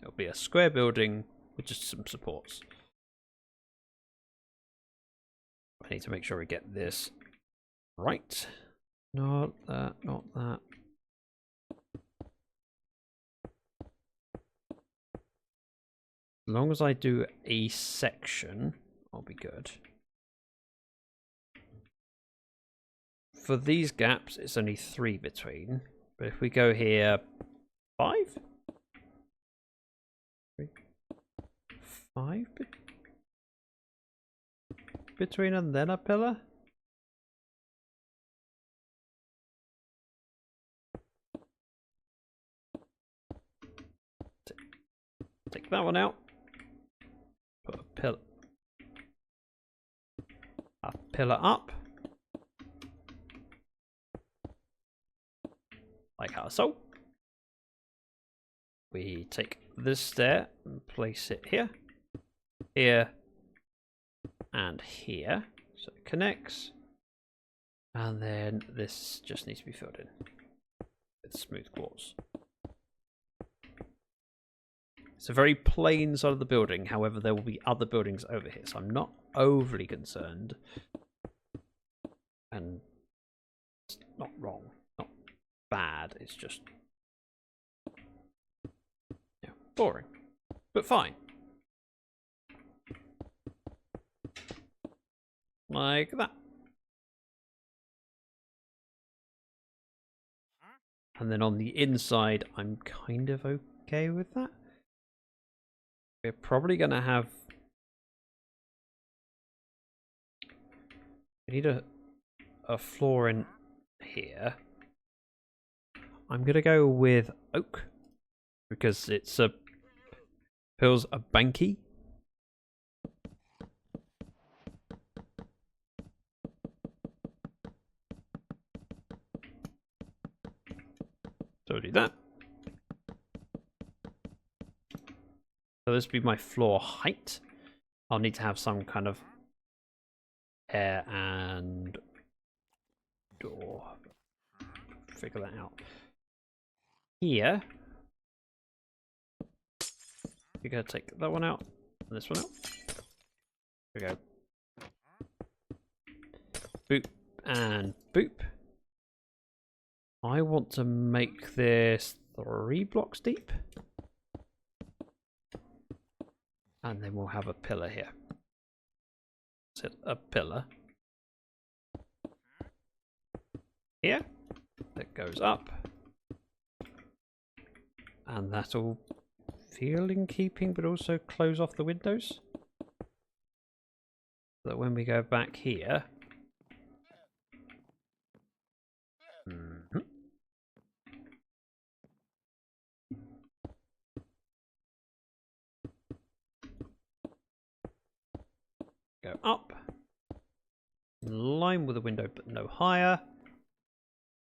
It'll be a square building with just some supports. I need to make sure we get this right. Not that, not that. As long as I do a section, I'll be good. For these gaps, it's only 3 between. But if we go here, 5? 3, 5 between and then a pillar? Take that one out. Put a pillar up. Like so. We take this stair and place it here, here, and here. So it connects. And then this just needs to be filled in with smooth quartz. It's a very plain side of the building, however there will be other buildings over here, so I'm not overly concerned. And it's not wrong, not bad, it's just boring, but fine. Like that. And then on the inside, I'm kind of okay with that. We're probably going to have... We need a floor in here. I'm going to go with oak. Because it's feels a banky. So I'll do that. So this will be my floor height. I'll need to have some kind of air and door. Figure that out. Here, you're going to take that one out and this one out. There we go. Boop and boop. I want to make this 3 blocks deep. And then we'll have a pillar here. Set a pillar here that goes up. And that'll feel in keeping, but also close off the windows. So that when we go back here, Go up. In line with the window, but no higher.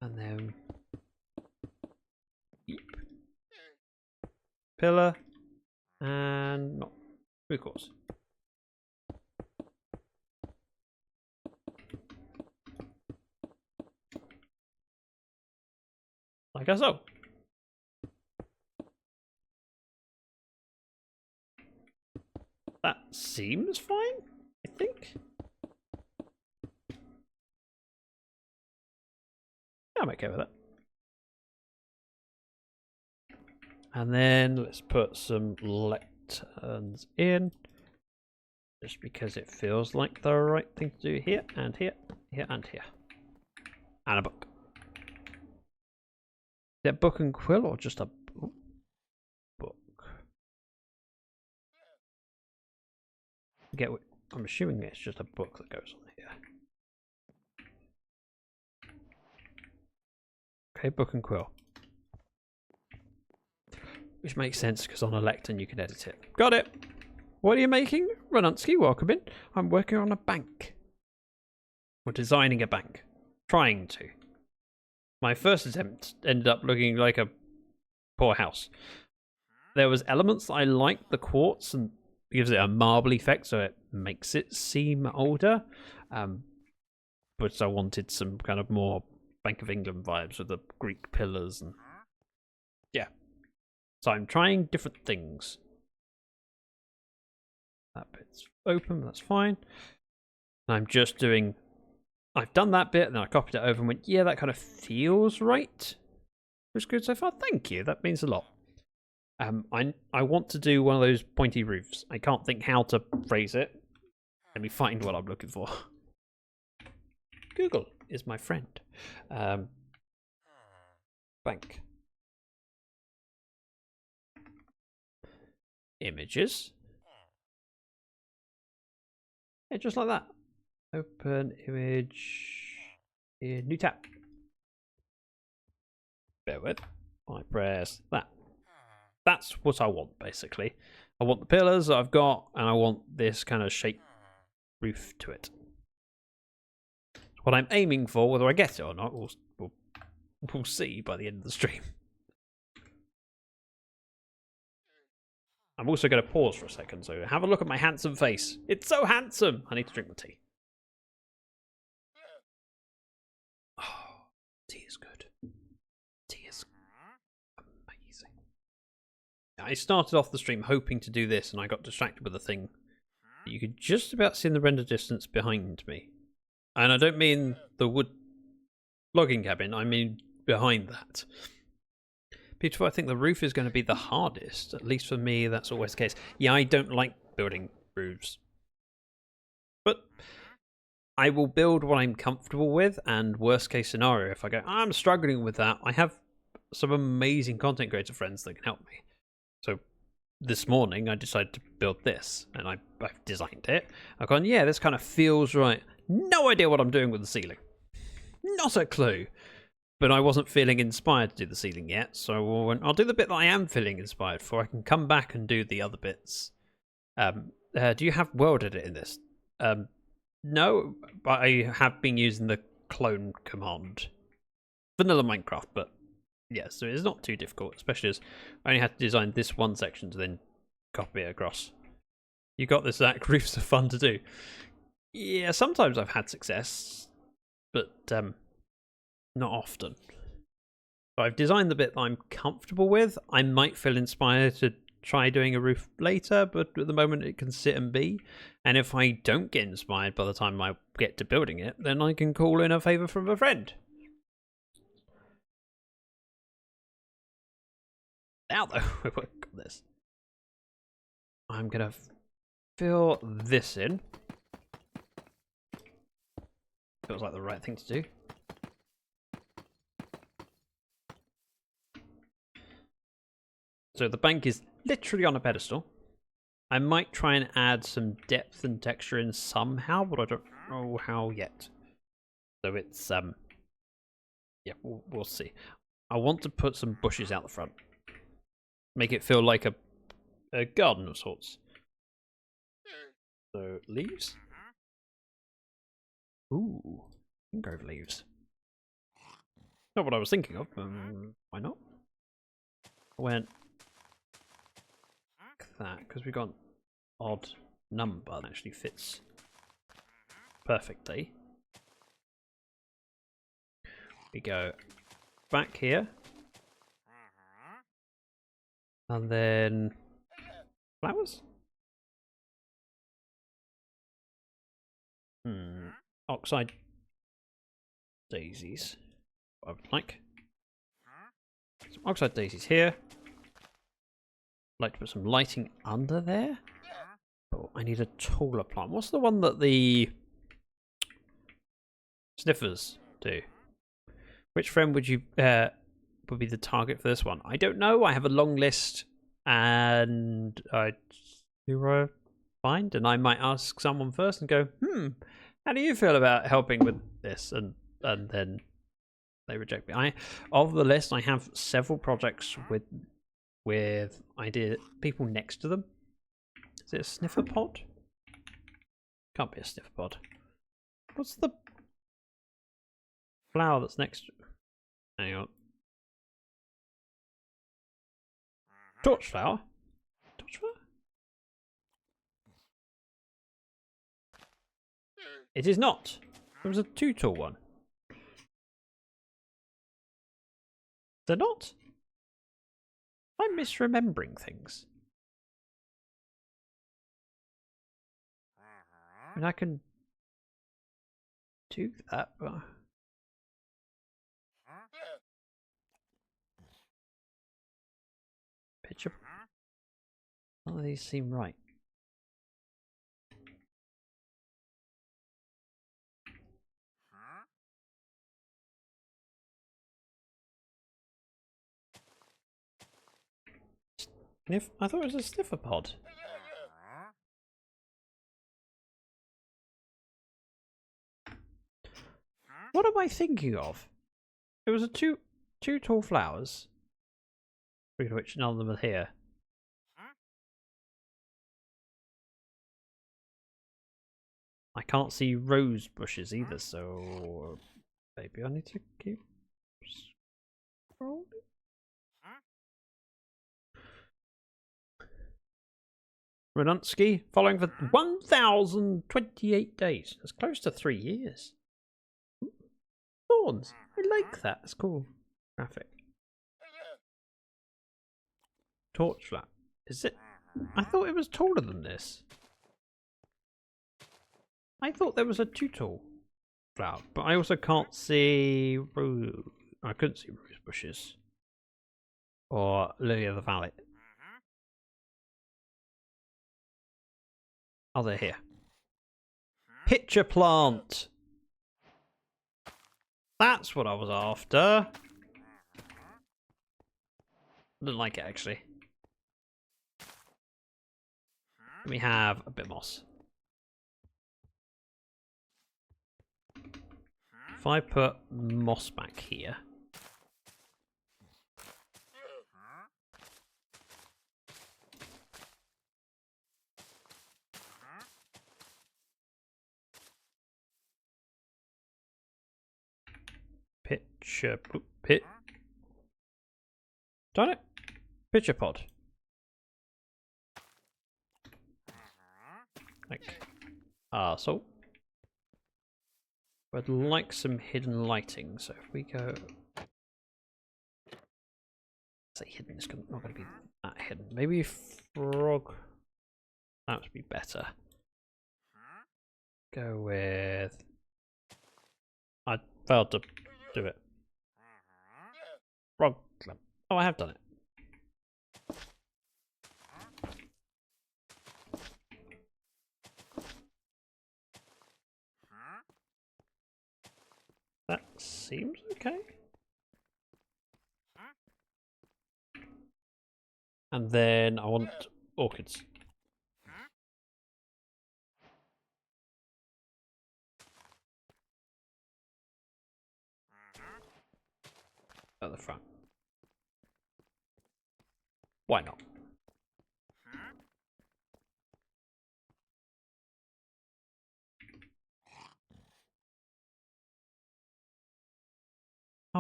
And then pillar. And not 3/4. Like so. That seems fine, I think. Yeah, I'm okay with that. And then let's put some lecterns in. Just because it feels like the right thing to do here, and here, here, and here. And a book. Is that book and quill or just a book? I'm assuming it's just a book that goes on here. Okay, book and quill. Which makes sense because on a lectern you can edit it. Got it! What are you making? Ranunsky, welcome in. I'm working on a bank. Or designing a bank. Trying to. My first attempt ended up looking like a poor house. There was elements I liked, the quartz, and it gives it a marble effect, so it makes it seem older. But I wanted some kind of more Bank of England vibes with the Greek pillars and yeah. So I'm trying different things. That bit's open, that's fine. And I'm just doing... I've done that bit, and then I copied it over and went, yeah, that kind of feels right. Looks good so far. Thank you, that means a lot. I want to do one of those pointy roofs. I can't think how to phrase it. Let me find what I'm looking for. Google is my friend. Bank. Images. Yeah, just like that. Open image in new tab. Bear with. I press that. That's what I want, basically. I want the pillars that I've got, and I want this kind of shape roof to it. What I'm aiming for, whether I get it or not, we'll see by the end of the stream. I'm also going to pause for a second, so have a look at my handsome face. It's so handsome! I need to drink my tea. Oh, tea is good. Tea is amazing. I started off the stream hoping to do this, and I got distracted with a thing. You could just about see in the render distance behind me. And I don't mean the wood logging cabin, I mean behind that. Beautiful, I think the roof is going to be the hardest. At least for me, that's always the case. Yeah, I don't like building roofs. But I will build what I'm comfortable with, and worst case scenario, if I go, I'm struggling with that, I have some amazing content creator friends that can help me. So this morning, I decided to build this, and I've designed it. I've gone, yeah, this kind of feels right. No idea what I'm doing with the ceiling. Not a clue. But I wasn't feeling inspired to do the ceiling yet, so I'll do the bit that I am feeling inspired for. I can come back and do the other bits. Do you have world edit in this? No, but I have been using the clone command. Vanilla Minecraft, but yeah, so it's not too difficult, especially as I only had to design this one section to then copy it across. You got this, Zach. Roofs are fun to do. Yeah, sometimes I've had success, but not often. So I've designed the bit that I'm comfortable with. I might feel inspired to try doing a roof later, but at the moment it can sit and be. And if I don't get inspired by the time I get to building it, then I can call in a favour from a friend. Now though, we've got this. I'm going to fill this in. Feels like the right thing to do. So the bank is literally on a pedestal. I might try and add some depth and texture in somehow, but I don't know how yet. So it's yeah, we'll see. I want to put some bushes out the front. Make it feel like a garden of sorts. So leaves. Ooh, mangrove leaves. Not what I was thinking of. Why not? I went like that because we got an odd number that actually fits perfectly. We go back here, and then flowers. Oxide daisies. I would like some oxide daisies here. I'd like to put some lighting under there. Oh, I need a taller plant. What's the one that the sniffers do? Which friend would you would be the target for this one? I don't know. I have a long list, and I see where I find, and I might ask someone first and go, how do you feel about helping with this? And then they reject me. Of the list, I have several projects with idea people next to them. Is it a sniffer pod? Can't be a sniffer pod. What's the flower that's next to... Hang on. Torch flower? Torch flower? It is not. There was a two-tall one. They're not? I'm misremembering things. I mean, I can do that, but... Picture... None of these seem right. I thought it was a sniffer pod. What am I thinking of? It was a two tall flowers, which none of them are here. I can't see rose bushes either, so maybe I need to keep scrolling. Renunsky following for 1,028 days. That's close to 3 years. Thorns. I like that. That's cool. Graphic. Torch flap. Is it? I thought it was taller than this. I thought there was a too tall flower, but I also can't see rose. I couldn't see rose bushes or lily of the valley. Oh, they're here. Pitcher plant. That's what I was after. Didn't like it actually. We have a bit of moss. If I put moss back here. Pitcher pit. Done it. Pitcher pod. Like so I'd like some hidden lighting, so if we go say hidden, it's not going to be that hidden. Maybe frog, that would be better. Go with, I failed to do it. Frog club. Oh, I have done it. That seems okay. And then I want orchids. At the front. Why not?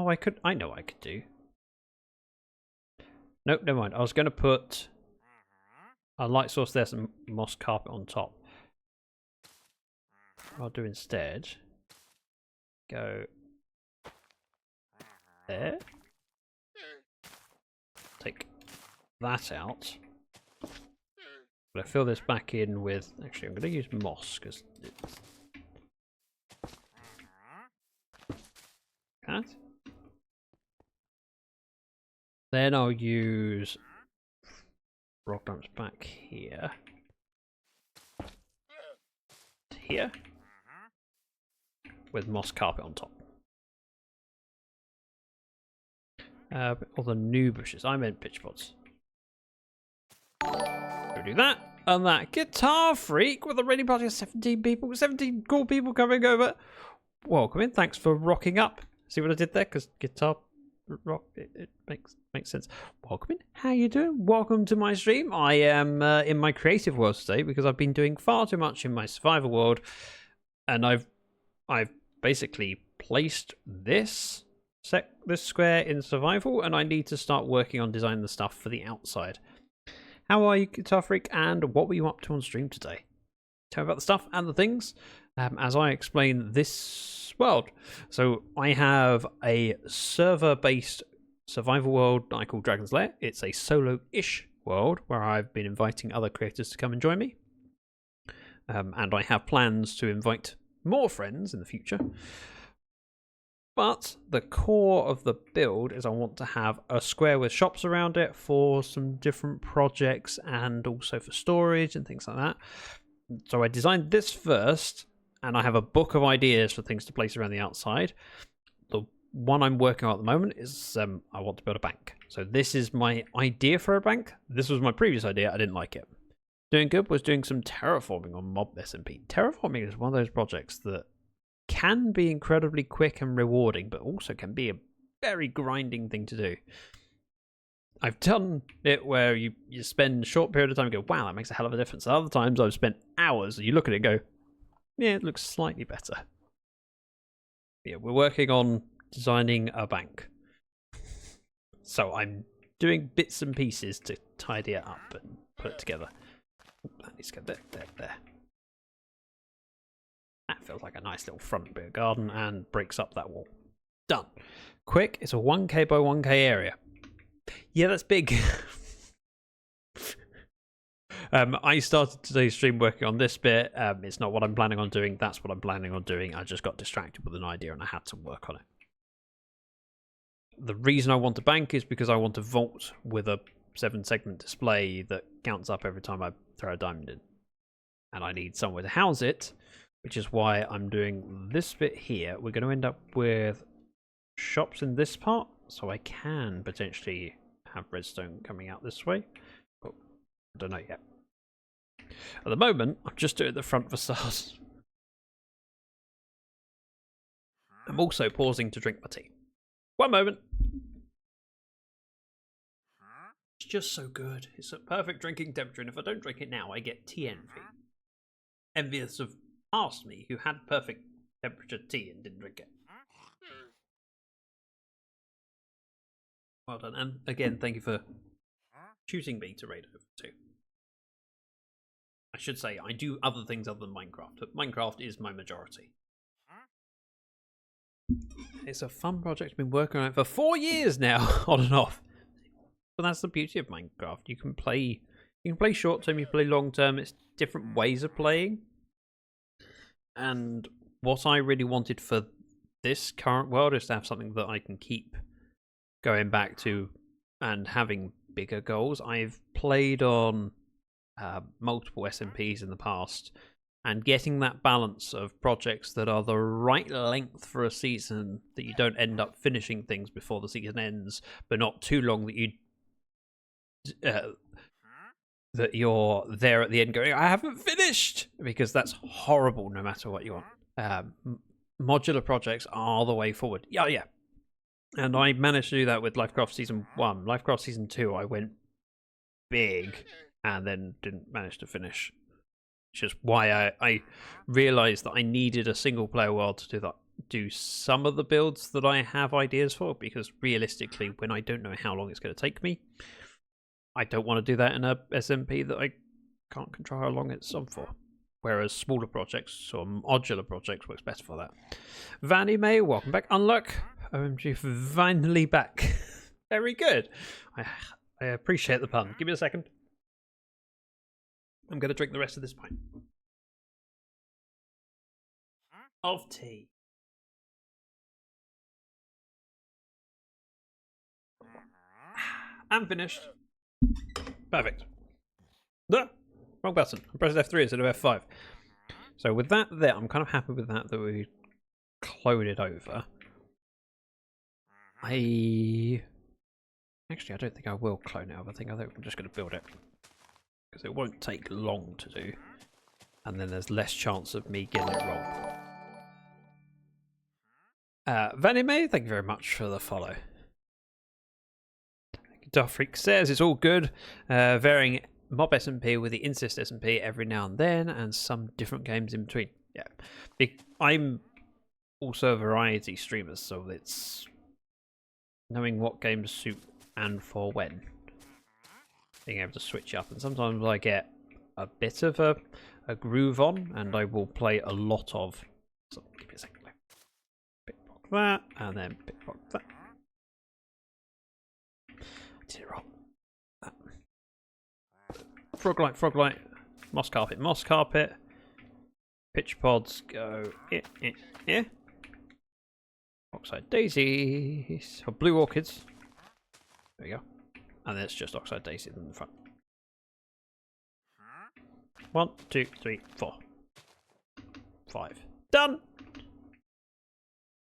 Oh, I know what I could do. Nope, never mind. I was going to put a light source there, some moss carpet on top. What I'll do instead, go there. Take that out. But I fill this back in with. Actually, I'm going to use moss because it's. That. Then I'll use rock lamps back here. Here. With moss carpet on top. All the new bushes. I meant pitch pods. Go do that. And that guitar freak with a raiding party of 17 people. 17 cool people coming over. Welcome in. Thanks for rocking up. See what I did there? Because guitar rock, it makes sense. Welcome in. How you doing? Welcome to my stream. I am in my creative world today because I've been doing far too much in my survival world, and I've basically placed this square in survival, and I need to start working on designing the stuff for the outside. How are you, Guitar Freak, and what were you up to on stream today? Tell me about the stuff and the things as I explain this world. So I have a server-based survival world I call Dragon's Lair. It's a solo-ish world where I've been inviting other creators to come and join me. And I have plans to invite more friends in the future. But the core of the build is I want to have a square with shops around it for some different projects and also for storage and things like that. So I designed this first, and I have a book of ideas for things to place around the outside. The one I'm working on at the moment is I want to build a bank. So this is my idea for a bank. This was my previous idea. I didn't like it. Doing good was doing some terraforming on Mob SMP. Terraforming is one of those projects that can be incredibly quick and rewarding, but also can be a very grinding thing to do. I've done it where you spend a short period of time and go, wow, that makes a hell of a difference. Other times I've spent hours and you look at it and go, yeah, it looks slightly better. Yeah, we're working on designing a bank. So I'm doing bits and pieces to tidy it up and put it together. That needs to go there. That feels like a nice little front bit of garden and breaks up that wall. Done. Quick, it's a 1k by 1k area. Yeah, that's big. I started today's stream working on this bit. It's not what I'm planning on doing. That's what I'm planning on doing. I just got distracted with an idea and I had to work on it. The reason I want a bank is because I want a vault with a 7-segment display that counts up every time I throw a diamond in. And I need somewhere to house it, which is why I'm doing this bit here. We're going to end up with shops in this part, so I can potentially have redstone coming out this way. But I don't know yet. At the moment, I'm just doing the front facade. I'm also pausing to drink my tea. One moment. It's just so good. It's a perfect drinking temperature, and if I don't drink it now, I get tea envy. Envious of past me who had perfect temperature tea and didn't drink it. Well done, and again, thank you for choosing me to raid over too. I should say I do other things other than Minecraft, but Minecraft is my majority. It's a fun project. I've been working on it for 4 years now, on and off. But that's the beauty of Minecraft. You can play short term, you play long term. It's different ways of playing. And what I really wanted for this current world is to have something that I can keep going back to and having bigger goals. I've played on multiple SMPs in the past, and getting that balance of projects that are the right length for a season, that you don't end up finishing things before the season ends, but not too long that you that you're there at the end going, I haven't finished, because that's horrible no matter what you want. Modular projects are the way forward. Yeah. And I managed to do that with Livecraft Season 1. Livecraft Season 2, I went big and then didn't manage to finish. Which is why I realised that I needed a single-player world to do that, do some of the builds that I have ideas for, because realistically, when I don't know how long it's going to take me, I don't want to do that in a SMP that I can't control how long it's on for. Whereas smaller projects or modular projects works better for that. Vanny May, welcome back. Unluck, OMG, finally back. Very good. I appreciate the pun. Give me a second. I'm going to drink the rest of this pint of tea. I'm finished. Perfect. No, wrong button. I pressed F3 instead of F5. So with that there, I'm kind of happy with that we clone it over. Actually, I don't think I will clone it over. I think I'm just going to build it. Because it won't take long to do. And then there's less chance of me getting it wrong. Vanime, thank you very much for the follow. Darfreak says it's all good. Varying mob SMP with the insist SMP every now and then, and some different games in between. Yeah. I'm also a variety streamer, so it's knowing what games suit and for when. Being able to switch up, and sometimes I get a bit of a groove on, and I will play a lot of. So give me a second. Pickpock that, and then pickpock that. I did it wrong. Froglight, moss carpet. Pitch pods go here. Oxide daisies, or blue orchids. There we go. And then it's just oxide daisies in the front. 1, 2, 3, 4, 5. Done!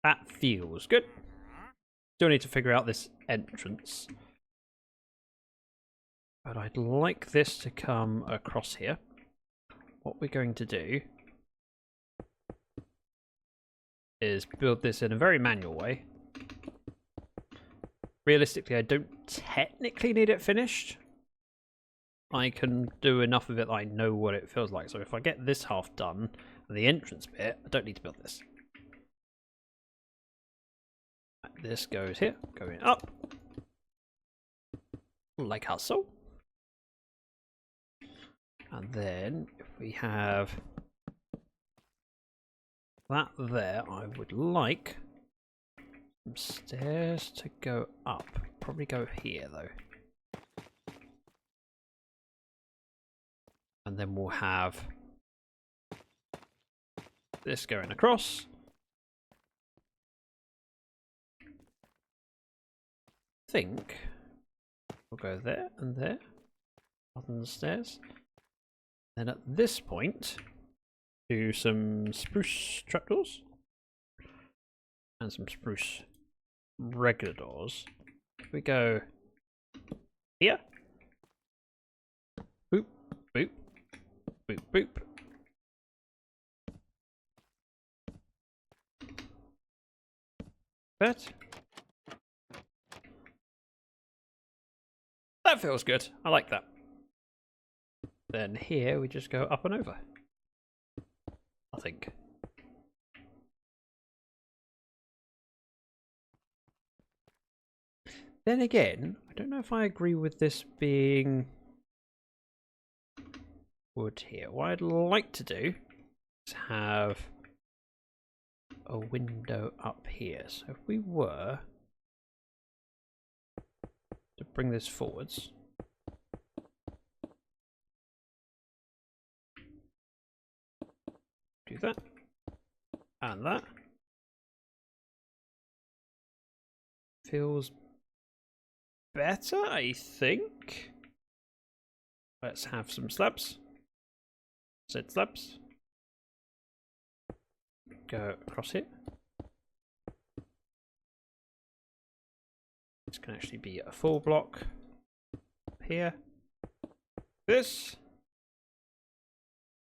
That feels good. Still need to figure out this entrance. But I'd like this to come across here. What we're going to do is build this in a very manual way. Realistically, I don't technically need it finished. I can do enough of it that I know what it feels like. So if I get this half done, and the entrance bit, I don't need to build this. This goes here, going up. Like so. And then, if we have that there, I would like some stairs to go up. Probably go here, though. And then we'll have this going across. I think we'll go there and there, other than the stairs. Then at this point, do some spruce trapdoors and some spruce regular doors. If we go here, boop, boop, boop, boop. That feels good. I like that. Then here we just go up and over. I think. Then again, I don't know if I agree with this being wood here. What I'd like to do is have a window up here. So if we were to bring this forwards, do that and that, feels better, I think. Let's have some slabs. Said slabs. Go across here. This can actually be a full block here. This.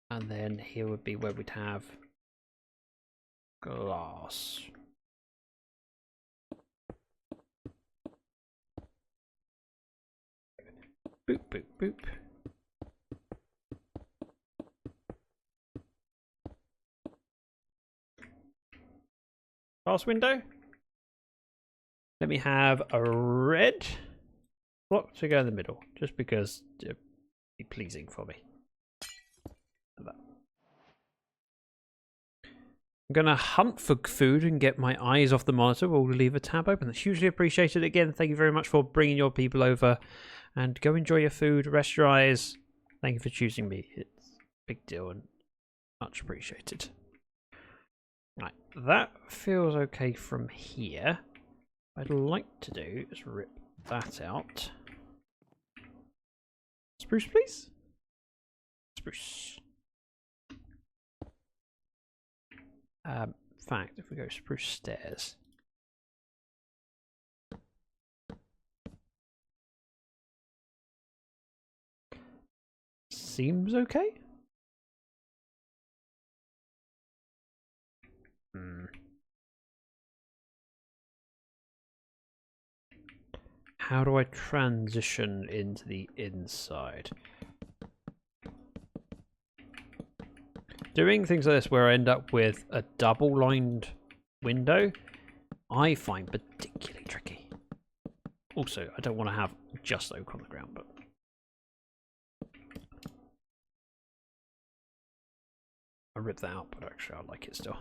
And then here would be where we'd have glass. Boop, boop, boop. glass window. Let me have a red block to go in the middle, just because it'd be pleasing for me. Like that. I'm going to hunt for food and get my eyes off the monitor. We'll leave a tab open. That's hugely appreciated. Again, thank you very much for bringing your people over. And go enjoy your food. Rest your eyes. Thank you for choosing me. It's a big deal and much appreciated. Right, that feels okay from here. What I'd like to do is rip that out. Spruce, please. Spruce. In fact, if we go spruce stairs. Seems okay. How do I transition into the inside? Doing things like this where I end up with a double-lined window, I find particularly tricky. Also, I don't want to have just oak on the ground, but I ripped that out, but actually I like it still.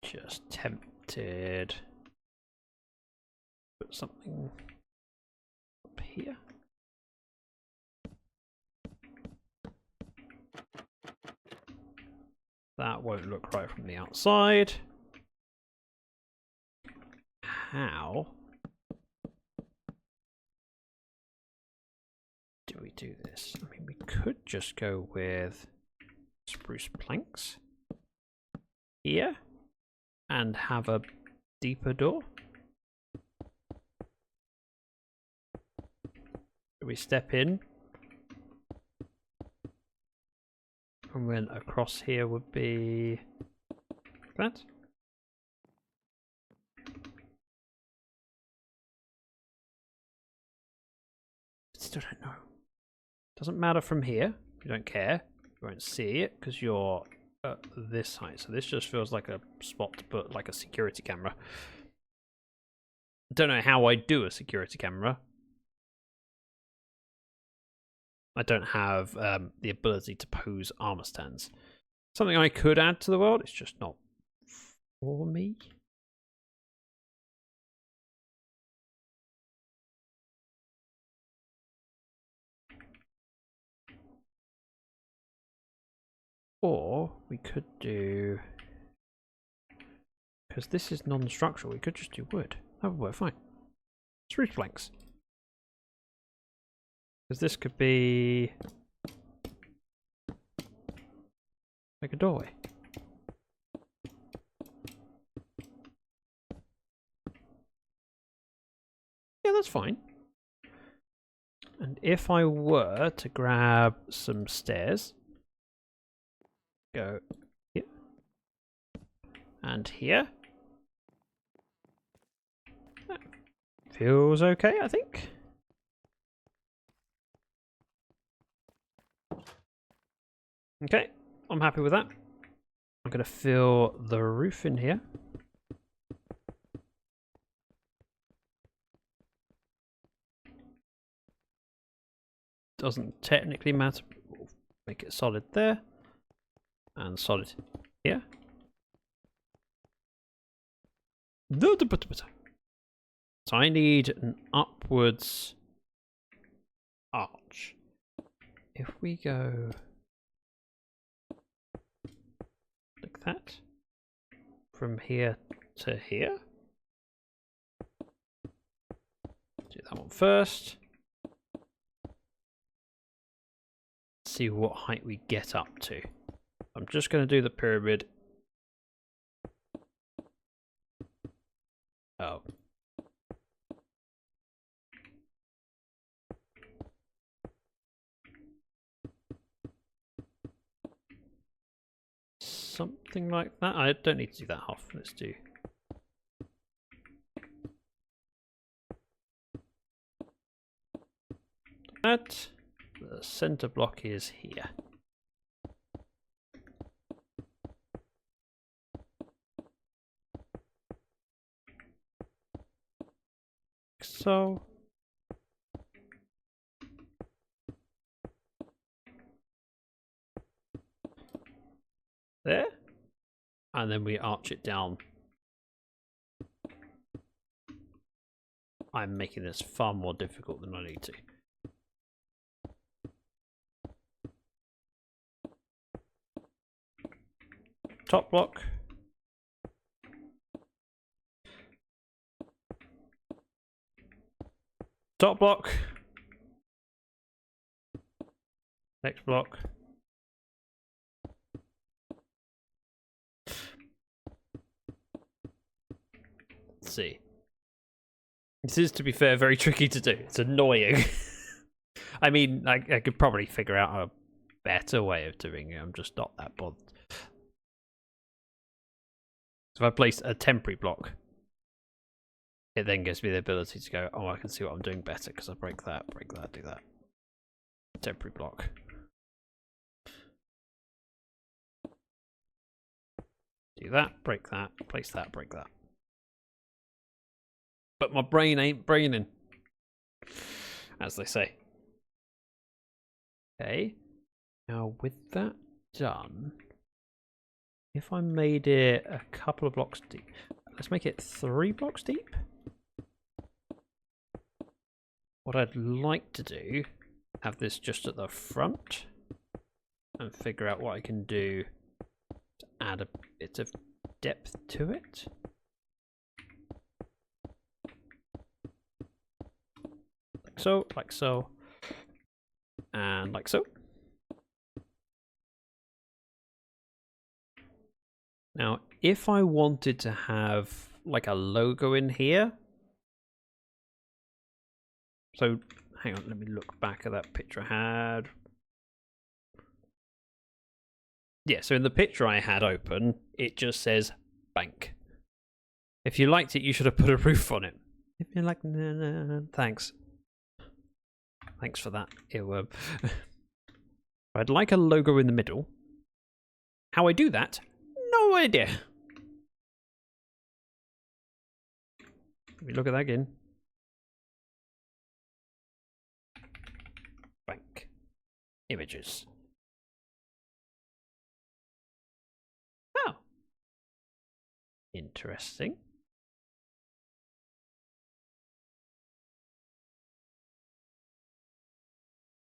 Just tempted. Put something up here. That won't look right from the outside. How do we do this? I mean, we could just go with spruce planks here and have a deeper door. We step in, and then across here would be that. Still don't know. Doesn't matter from here. You don't care. You won't see it because you're at this height. So this just feels like a spot to put like a security camera. I don't know how I do a security camera. I don't have the ability to pose armor stands. Something I could add to the world. It's just not for me. Or we could do, because this is non-structural, we could just do wood. That would work fine. Spruce planks. Because this could be like a doorway. Yeah, that's fine. And if I were to grab some stairs, go here and here. That feels okay, I think. Okay, I'm happy with that. I'm going to fill the roof in here. Doesn't technically matter. We'll make it solid there. And solid here. So I need an upwards arch. If we go like that, from here to here. Do that one first. See what height we get up to. I'm just going to do the pyramid. Oh. Something like that. I don't need to do that half. Let's do that. The center block is here. so. There. And then we arch it down. I'm making this far more difficult than I need to. Top block. Top block. Next block. Let's see. This is, to be fair, very tricky to do. It's annoying. I mean, I could probably figure out a better way of doing it. I'm just not that bothered. So if I place a temporary block, it then gives me the ability to go, oh, I can see what I'm doing better because I break that, do that. Temporary block. Do that, break that, place that, break that. But my brain ain't braining, as they say. Okay. Now with that done, if I made it a couple of blocks deep, let's make it 3 blocks deep. What I'd like to do, have this just at the front and figure out what I can do to add a bit of depth to it. Like so, and like so. Now, if I wanted to have like a logo in here, so hang on, let me look back at that picture I had. Yeah, so in the picture I had open, it just says bank. If you liked it, you should have put a roof on it. If you're like, nah, thanks. Thanks for that, earworm. I'd like a logo in the middle. How I do that? No idea. Let me look at that again. Bank. Images. Oh. Interesting.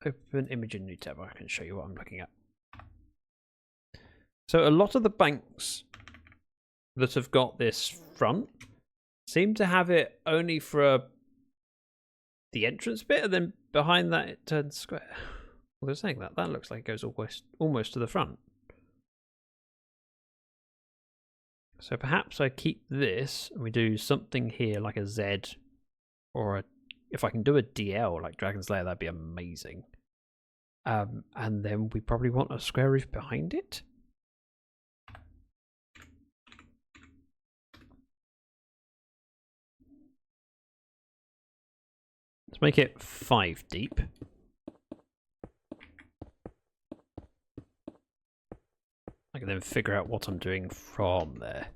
Open image in new tab. I can show you what I'm looking at. So a lot of the banks that have got this front seem to have it only for the entrance bit, and then behind that it turns square. Well, they're saying that. That looks like it goes almost to the front. So perhaps I keep this and we do something here like a Z, or a, if I can do a DL like Dragon's Lair, that'd be amazing. And then we probably want a square roof behind it. Let's make it 5 deep. I can then figure out what I'm doing from there.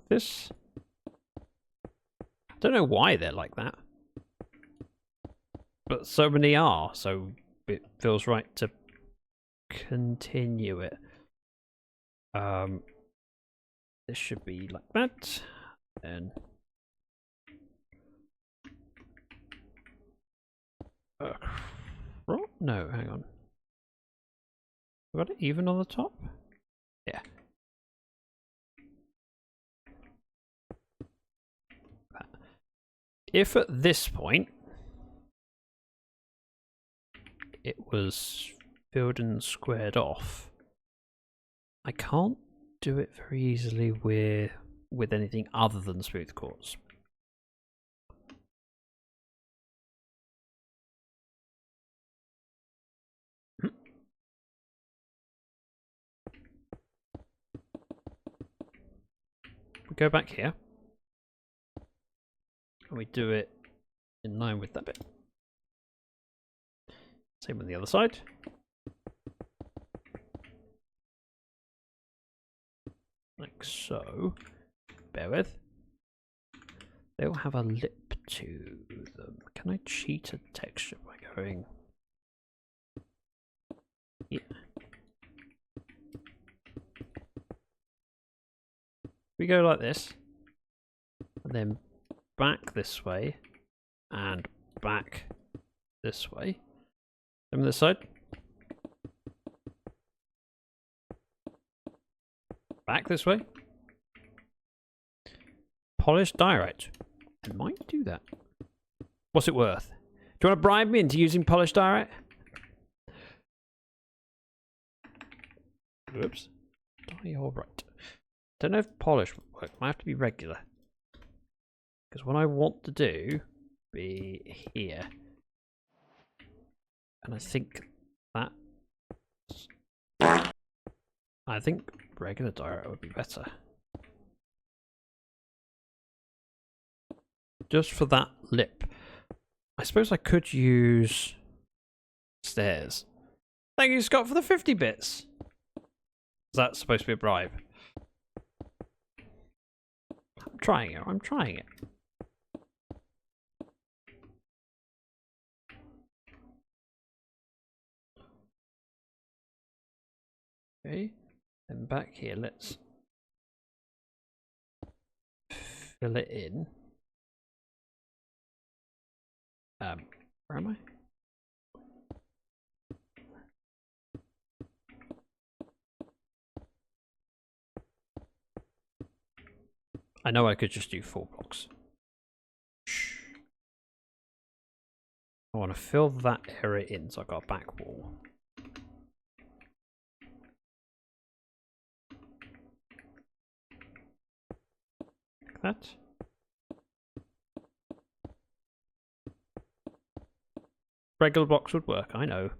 This. I don't know why they're like that, but so many are, so it feels right to continue it. This should be like that, and no, hang on. Got it even on the top? Yeah. If at this point it was filled and squared off, I can't do it very easily with anything other than smooth quartz. We go back here. And we do it in line with that bit. Same on the other side. like so. Bear with. They all have a lip to them. Can I cheat a texture by going here? We go like this, and then back this way, and back this way. From this side. Back this way. Polished diorite. I might do that. What's it worth? Do you want to bribe me into using polished diorite? Whoops. Diorite. Don't know if polish would work. Might have to be regular. Because what I want to do be here. And I think that. I think regular diorite would be better. Just for that lip. I suppose I could use stairs. Thank you, Scott, for the 50 bits. Is that supposed to be a bribe? I'm trying it. I'm trying it. Okay. Then back here, let's fill it in. Where am I? I know I could just do 4 blocks. Shh. I want to fill that area in, so I've got a back wall. Like that. Regular blocks would work, I know.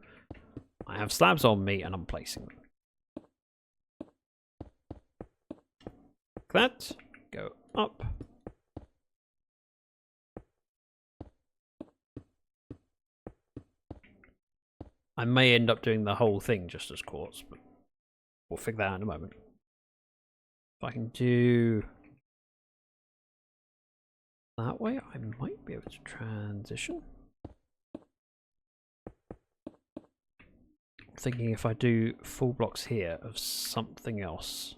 I have slabs on me and I'm placing them. Like that. Go up. I may end up doing the whole thing just as quartz, but we'll figure that out in a moment. If I can do that way, I might be able to transition. Thinking if I do full blocks here of something else.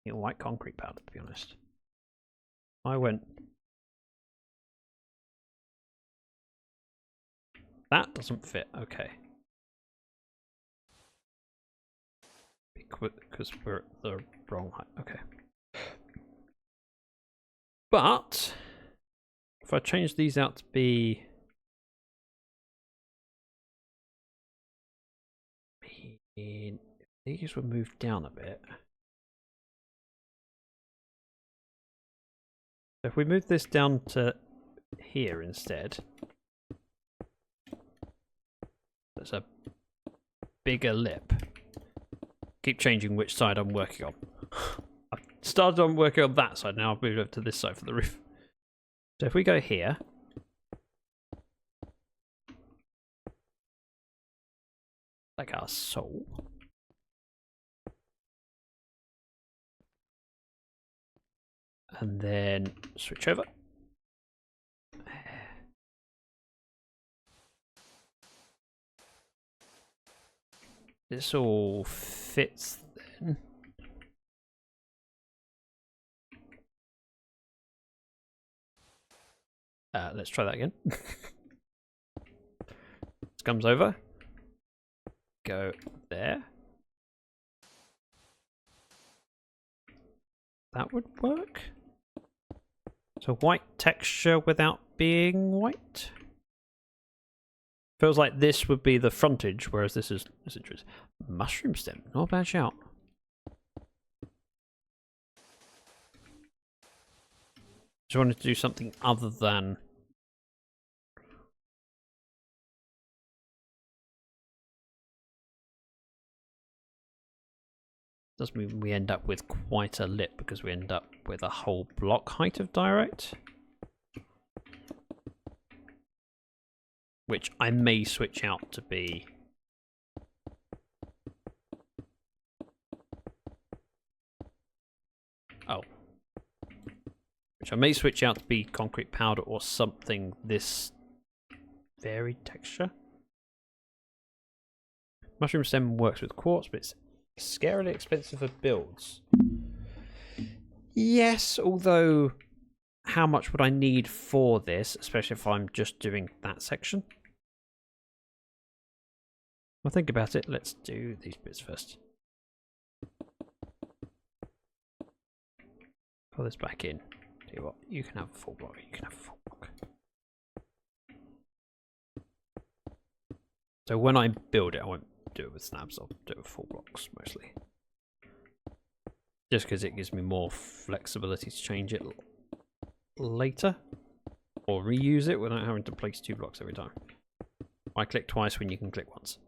White concrete powder, to be honest. I went. That doesn't fit. Okay. Because we're at the wrong height. Okay. But if I change these out to be if these were moved down a bit. So if we move this down to here instead, there's a bigger lip. Keep changing which side I'm working on. I've started on working on that side, now I've moved over to this side for the roof. So if we go here, like our soul. And then switch over. This all fits then. Let's try that again. This comes over. Go there. That would work. So white texture without being white. Feels like this would be the frontage, whereas this is interesting. Mushroom stem, not a bad shout. Just wanted to do something other than does mean we end up with quite a lip because we end up with a whole block height of diorite. Which I may switch out to be which I may switch out to be concrete powder or something this varied texture. Mushroom stem works with quartz, but it's scarily expensive for builds. Yes, although how much would I need for this, especially if I'm just doing that section? Well, think about it. Let's do these bits first. Pull this back in. Tell you what, you can have a full block. You can have a full block. So when I build it, I won't do it with slabs. I'll do it with full blocks mostly. Just because it gives me more flexibility to change it later. Or reuse it without having to place 2 blocks every time. Why click twice when you can click once?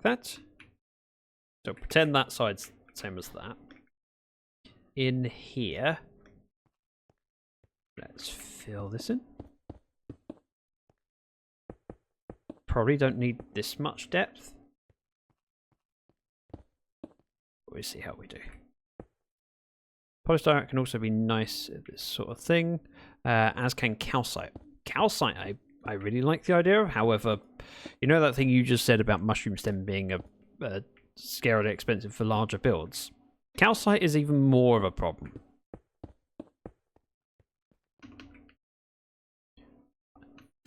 That. So pretend that side's the same as that. In here, let's fill this in. Probably don't need this much depth. We'll see how we do. Polystyrene can also be nice at this sort of thing, as can calcite. Calcite, I really like the idea of. However, you know that thing you just said about mushroom stem being a scarily expensive for larger builds? Calcite is even more of a problem.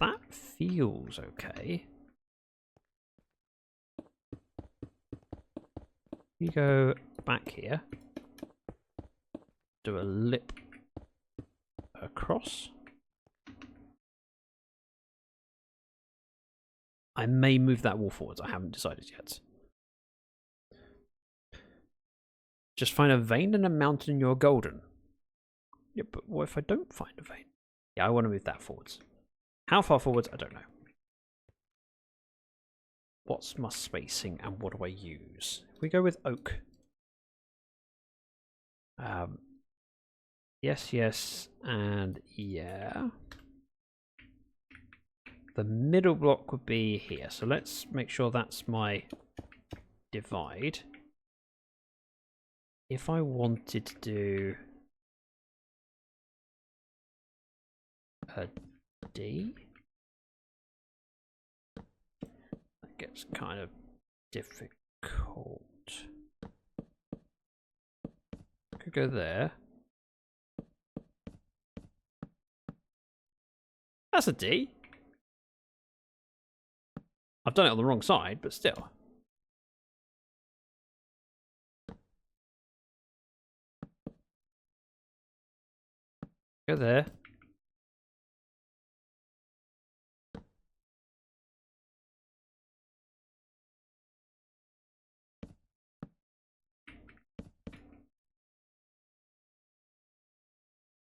That feels okay. You go back here. Do a lip across. I may move that wall forwards. I haven't decided yet. Just find a vein and a mountain, you're golden. Yeah, but what if I don't find a vein? Yeah, I want to move that forwards. How far forwards? I don't know. What's my spacing and what do I use? If we go with oak. Yes, yes, and yeah. The middle block would be here. So let's make sure that's my divide. If I wanted to do a D, that gets kind of difficult. Could go there. That's a D. I've done it on the wrong side, but still. Go there.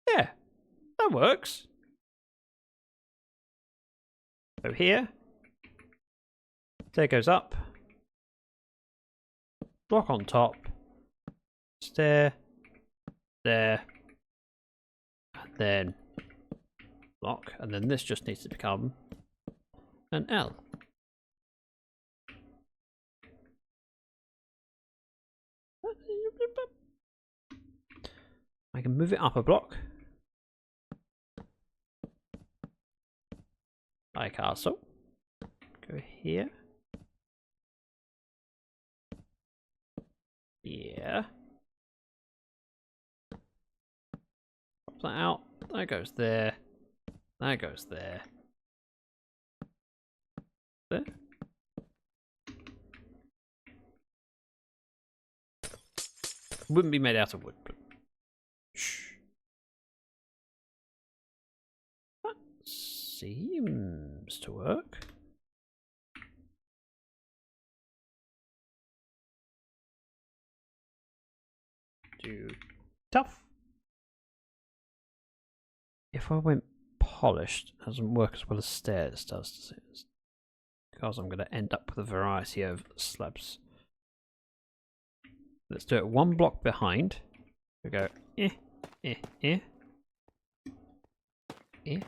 Yeah, that works. So here, stair goes up, block on top, stair, there, and then block, and then this just needs to become an L. I can move it up a block. Like so. Go here. Yeah. Pop that out. That goes there. That goes there. There. Wouldn't be made out of wood, but shh. That seems to work. Do tough. If I went polished, it doesn't work as well as stairs does it? Because I'm going to end up with a variety of slabs. Let's do it one block behind. We go eh, eh, eh, eh.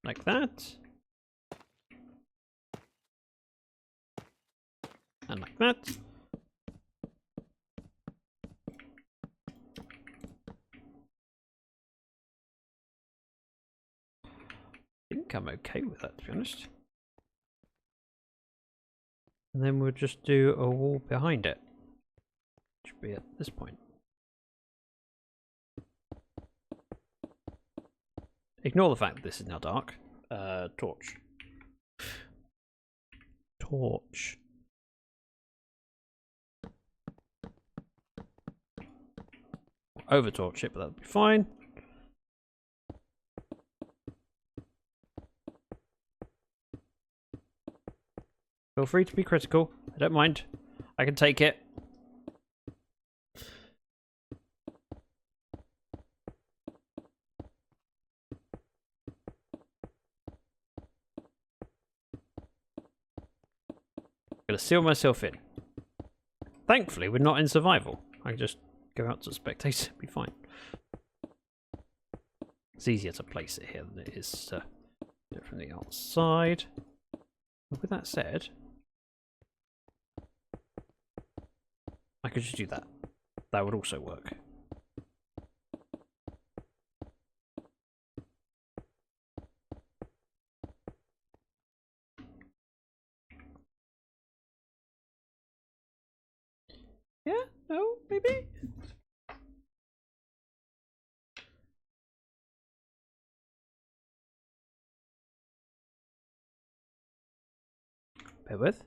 Like that. And like that. I think I'm okay with that, to be honest. And then we'll just do a wall behind it. Should be at this point. Ignore the fact that this is now dark. Torch. Torch. Over torch it, but that'll be fine. Feel free to be critical. I don't mind. I can take it. I'm gonna seal myself in. Thankfully, we're not in survival. I can just go out to spectator, be fine. It's easier to place it here than it is to do it from the outside. But with that said, I could just do that. That would also work. Yeah? No? Maybe? Bear with.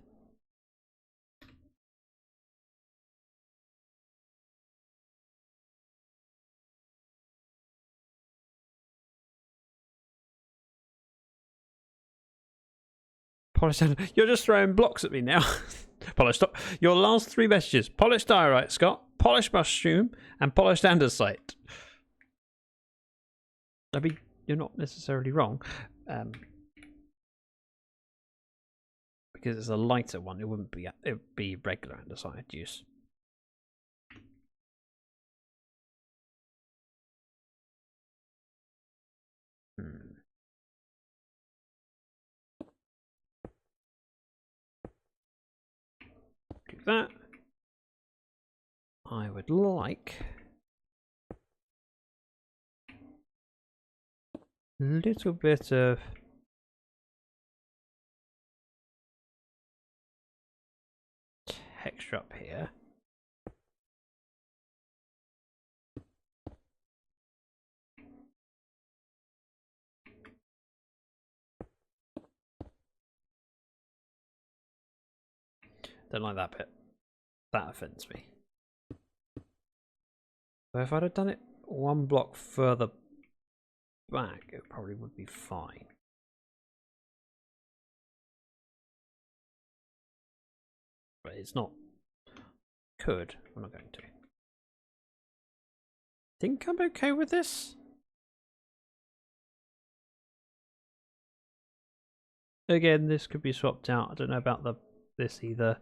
Polished. You're just throwing blocks at me now. Polished. Your last 3 messages: polished diorite, Scott, polished mushroom, and polished andesite. I mean, you're not necessarily wrong, because it's a lighter one. It wouldn't be. It would be regular andesite I'd use. Do that. I would like a little bit of texture up here. Don't like that bit. That offends me. But if I'd have done it 1 block further back, it probably would be fine. But it's not. Could. I'm not going to. Think I'm okay with this? Again, this could be swapped out. I don't know about this either.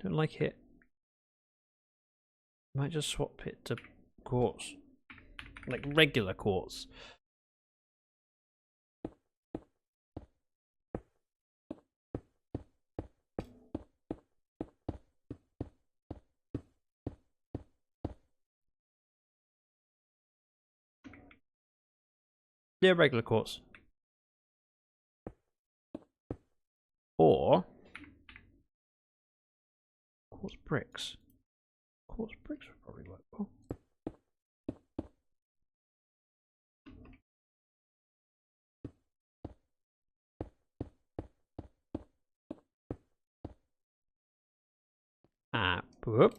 Don't like it. Might just swap it to quartz. Like regular quartz. Yeah, regular quartz. Or quartz bricks. Quartz bricks would probably work well. Whoop.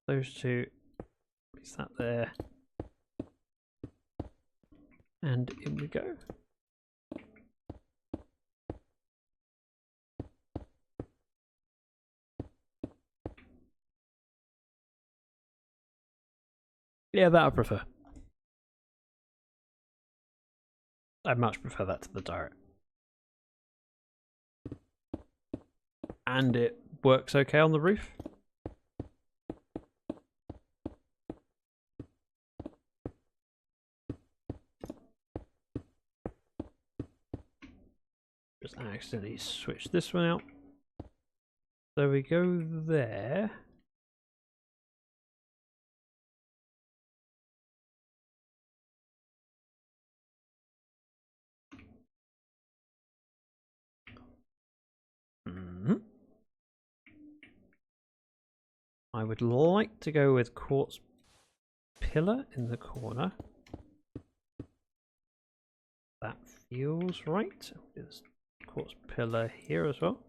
Those 2. Place that there. And in we go. Yeah, that I prefer. I much prefer that to the direct. And it works okay on the roof. Just accidentally switch this one out. So we go there. I would like to go with quartz pillar in the corner. That feels right. There's quartz pillar here as well.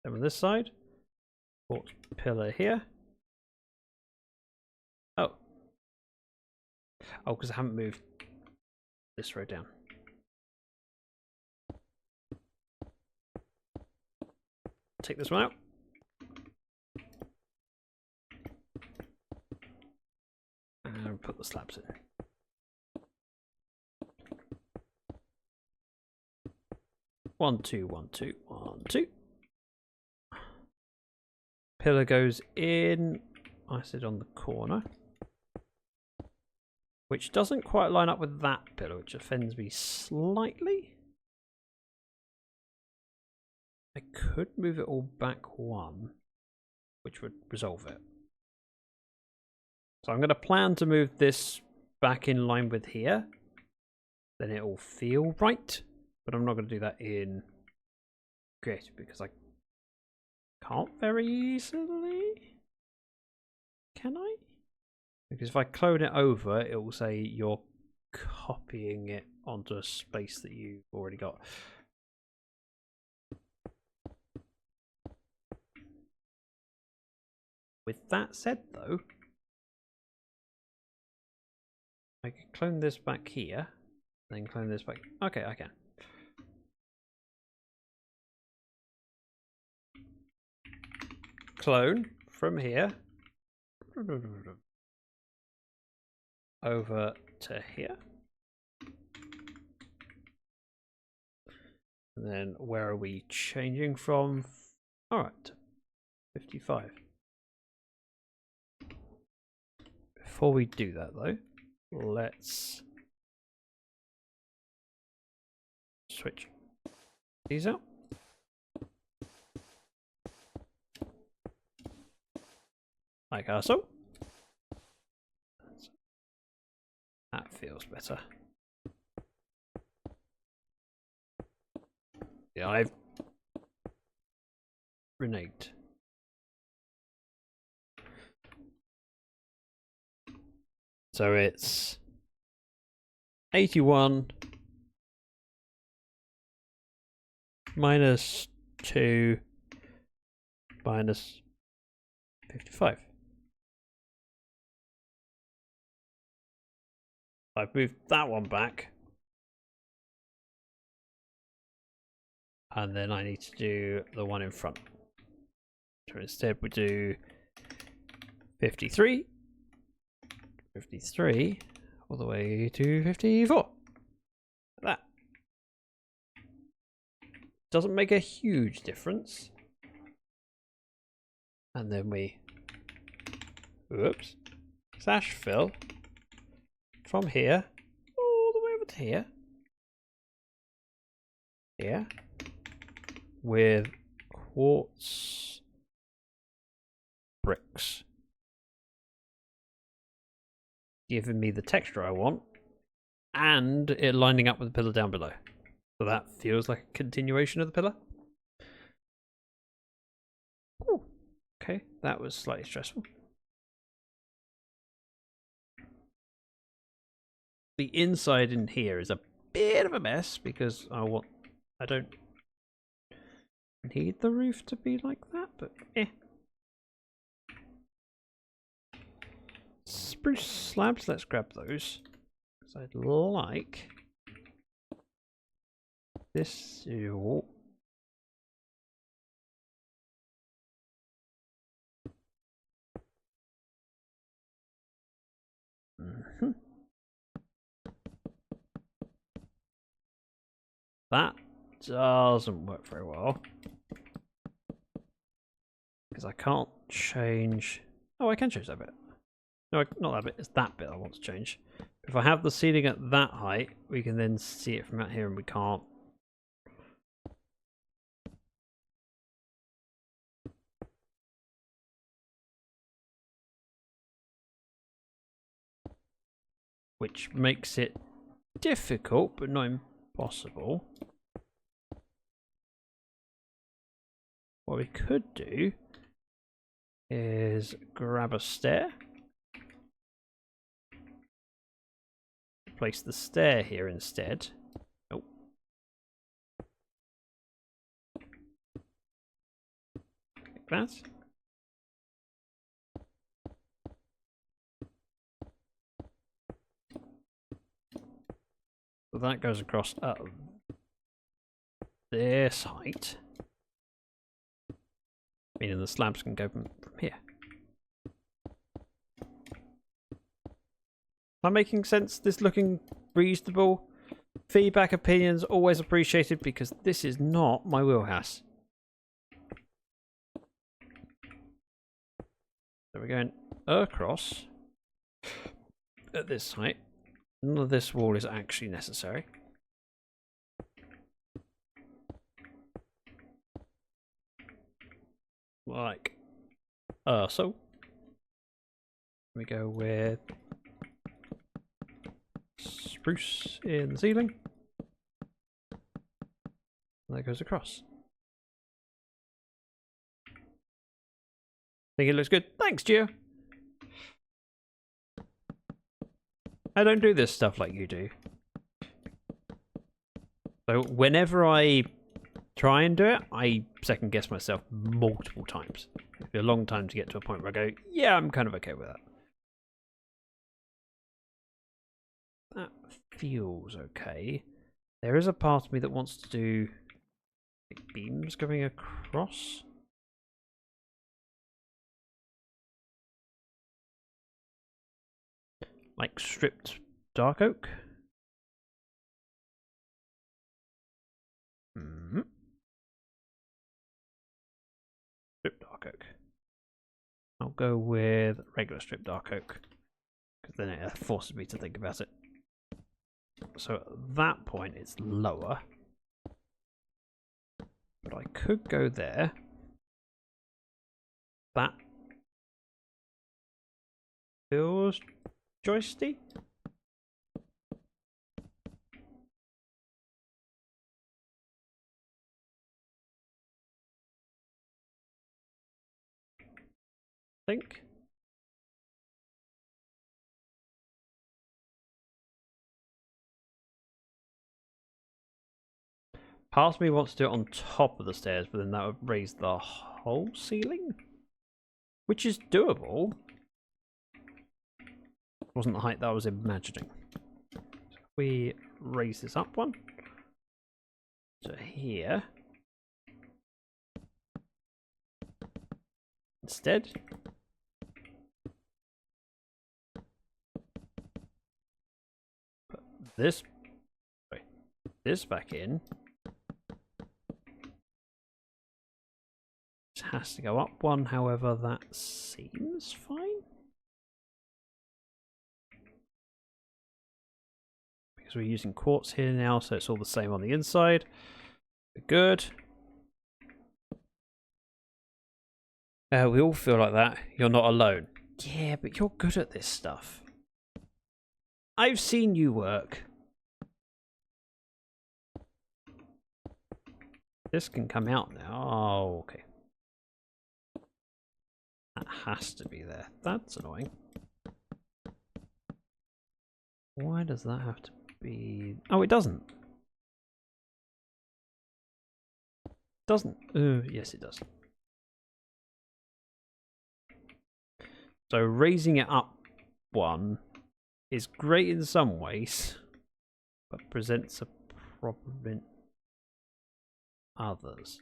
Then on this side, quartz pillar here. Oh, because I haven't moved this row down. Take this one out. And put the slabs in. One, two, one, two, one, two. Pillar goes in. I said on the corner. Which doesn't quite line up with that pillar, which offends me slightly. I could move it all back one, which would resolve it. So I'm going to plan to move this back in line with here. Then it will feel right. But I'm not going to do that in Creative because I can't very easily. Can I? Because if I clone it over, it will say you're copying it onto a space that you've already got. With that said, though, I can clone this back here, then clone this back. Okay, I can. Clone from here over to here. And then where are we changing from? Alright, 55. Before we do that though, let's switch these out. Like so. That feels better. Yeah, I've reneged. So it's 81 minus 2 minus 55. I've moved that one back. And then I need to do the one in front. So instead we do 53. 53 all the way to 54. Like that. Doesn't make a huge difference. And then we slash fill from here all the way over to here. Here. With quartz bricks. Giving me the texture I want, and it lining up with the pillar down below. So that feels like a continuation of the pillar. Ooh, okay, that was slightly stressful. The inside in here is a bit of a mess because I don't need the roof to be like that, but eh. Spruce slabs, let's grab those. Because I'd like this. That doesn't work very well. Because I can't change... Oh, I can change that bit. No, not that bit. It's that bit I want to change. If I have the ceiling at that height, we can then see it from out here, and we can't. Which makes it difficult, but not impossible. What we could do is grab a stair. Place the stair here instead. Nope. Like that. So that goes across this height. Meaning the slabs can go from here. Am I making sense? This looking reasonable? Feedback, opinions, always appreciated, because this is not my wheelhouse. So we're going across at this height. None of this wall is actually necessary. Like so. We go with spruce in the ceiling. And that goes across. Think it looks good? Thanks, Gio. I don't do this stuff like you do. So whenever I try and do it, I second guess myself multiple times. It'd be a long time to get to a point where I go, yeah, I'm kind of okay with that. That feels okay. There is a part of me that wants to do beams going across. Like stripped dark oak. Stripped dark oak. I'll go with regular stripped dark oak, because then it forces me to think about it. So at that point it's lower. But I could go there. That feels joisty. Think. Part of me wants to do it on top of the stairs, but then that would raise the whole ceiling, which is doable. Wasn't the height that I was imagining. So if we raise this up one to here instead. Put this back in. It has to go up one, however, that seems fine. Because we're using quartz here now, so it's all the same on the inside. Good. We all feel like that. You're not alone. Yeah, but you're good at this stuff. I've seen you work. This can come out now. Oh, okay. That has to be there. That's annoying. Why does that have to be... Oh, it doesn't. Doesn't. Yes, it does. So raising it up one is great in some ways, but presents a problem in others.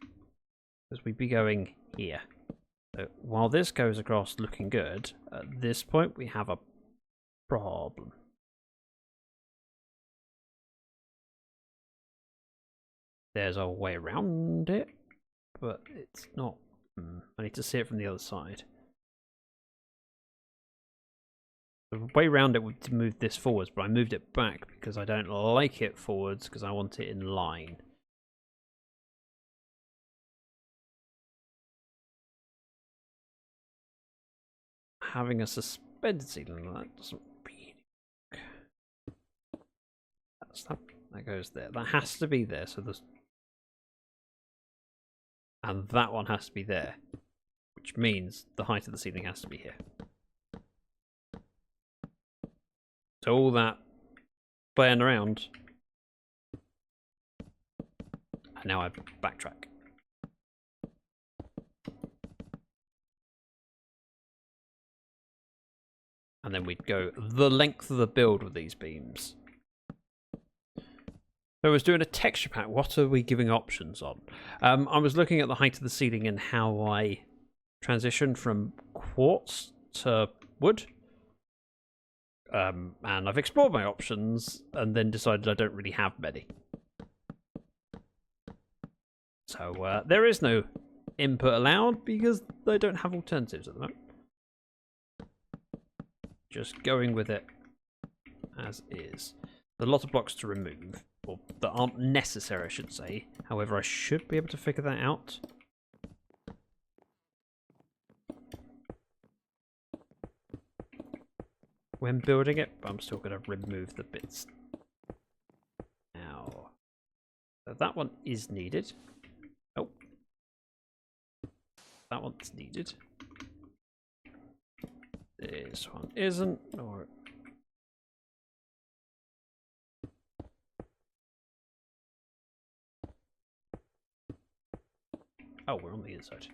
Because we'd be going here. So while this goes across looking good, at this point we have a problem. there's a way around it, but it's not. I need to see it from the other side. The way around it would to move this forwards, but I moved it back because I don't like it forwards because I want it in line. Having a suspended ceiling, that doesn't really work. That goes there. That has to be there, so there's... And that one has to be there, which means the height of the ceiling has to be here. So all that playing around, and now I backtrack. And then we'd go the length of the build with these beams. So I was doing a texture pack. What are we giving options on? I was looking at the height of the ceiling and how I transition from quartz to wood. And I've explored my options and then decided I don't really have many. So there is no input allowed because I don't have alternatives at the moment. Just going with it as is. There's a lot of blocks to remove, or that aren't necessary, I should say. However, I should be able to figure that out. When building it, but I'm still going to remove the bits. Now, so that one is needed. Oh, that one's needed. This one isn't, or... Oh, we're on the inside.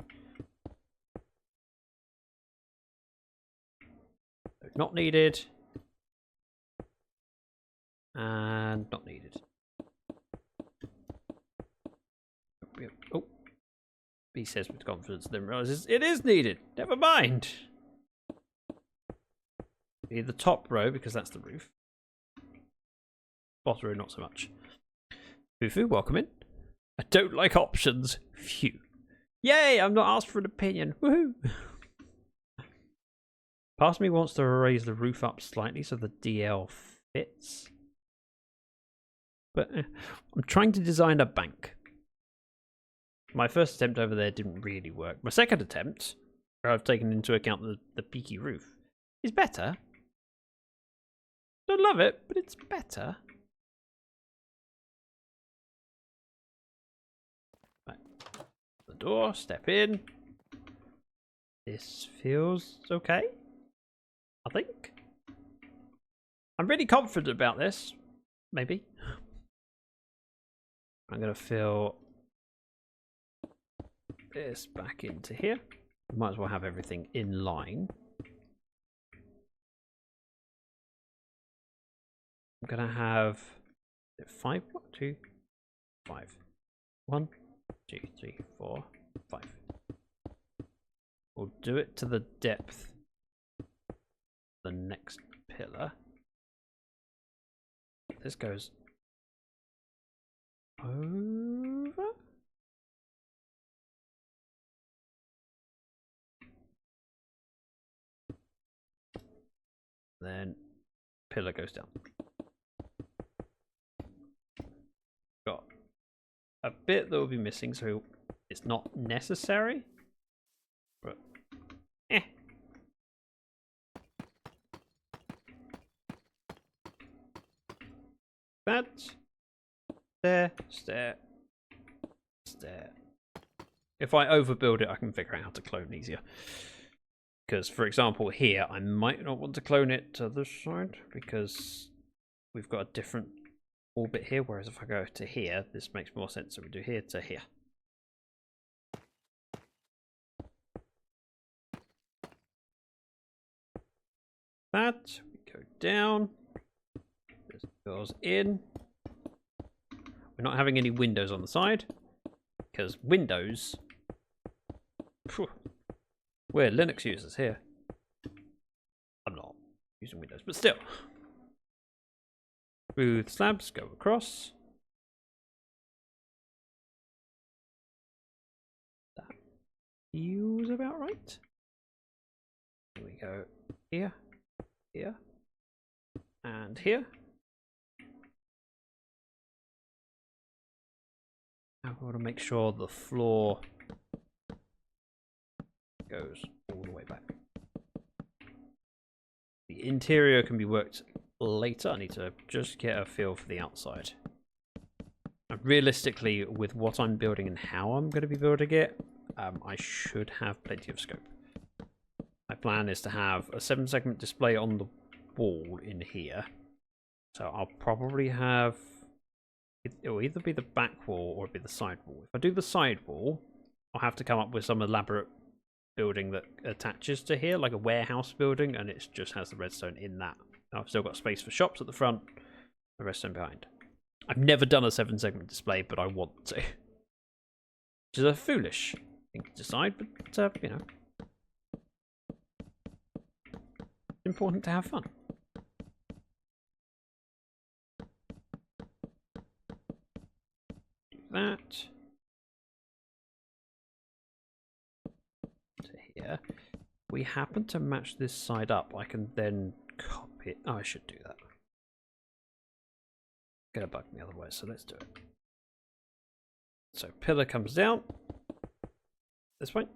Not needed. And not needed. Oh. B says with confidence, then realizes it is needed. Never mind. Need the top row because that's the roof. Bottom row, not so much. Fufu, welcome in. I don't like options. Phew. Yay, I'm not asked for an opinion. Woohoo! Part of me wants to raise the roof up slightly so the DL fits. But I'm trying to design a bank. My first attempt over there didn't really work. My second attempt, where I've taken into account the peaky roof, is better. Don't love it, but it's better. Right. The door, step in. This feels okay, I think. I'm really confident about this. Maybe. I'm going to fill this back into here. Might as well have everything in line. I'm going to have 5, 1, 2, 5. 1, 2, 3, 4, 5. We'll do it to the depth of the next pillar. This goes over. Then pillar goes down. Got a bit that will be missing, so it's not necessary. But that stair, stair, stair. If I overbuild it, I can figure out how to clone easier. Because, for example, here, I might not want to clone it to this side because we've got a different orbit here. Whereas if I go to here, this makes more sense. So we do here to here. That, we go down. This goes in. We're not having any windows on the side because windows... Phew, we're Linux users here. I'm not using Windows, but still. Smooth slabs go across. feels about right. Here we go. Here, here, and here. I want to make sure the floor goes all the way back. The interior can be worked later. I need to just get a feel for the outside. And realistically, with what I'm building and how I'm going to be building it, I should have plenty of scope. My plan is to have a 7-segment display on the wall in here. So I'll probably have... It will either be the back wall or it'll be the side wall. If I do the side wall, I'll have to come up with some elaborate building that attaches to here, like a warehouse building, and it just has the redstone in that. I've still got space for shops at the front, the redstone behind. I've never done a 7-segment display, but I want to. Which is a foolish thing to decide, but, you know. It's important to have fun. Do that. To here. We happen to match this side up. I can then copy it. Oh, I should do that. Gonna bug me otherwise, so let's do it. So pillar comes down this way.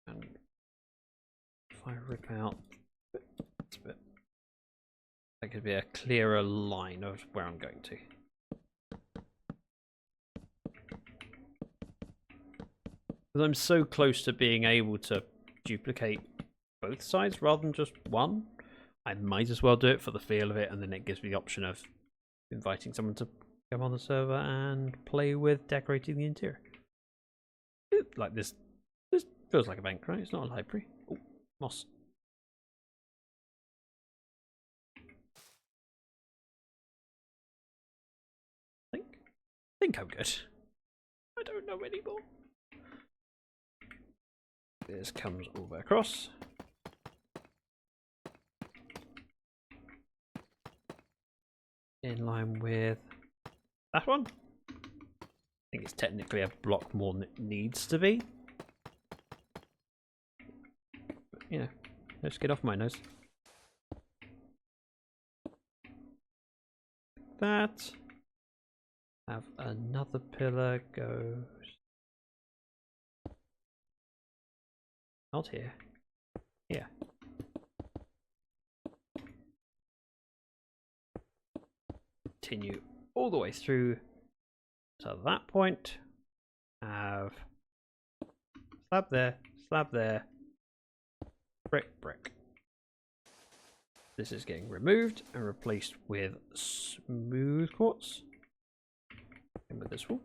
And if I rip out this bit, that could be a clearer line of where I'm going to. Because I'm so close to being able to duplicate both sides rather than just one, I might as well do it for the feel of it, and then it gives me the option of inviting someone to come on the server and play with decorating the interior. Like this feels like a bank, right? It's not a library. Oh, moss. I think I'm good. I don't know anymore. This comes all the way across. In line with that one. I think it's technically a block more than it needs to be. But, you know, let's get off my nose. That. Have another pillar goes. Not here. Here. Continue all the way through to that point. Have slab there, brick. This is getting removed and replaced with smooth quartz. And with this wall.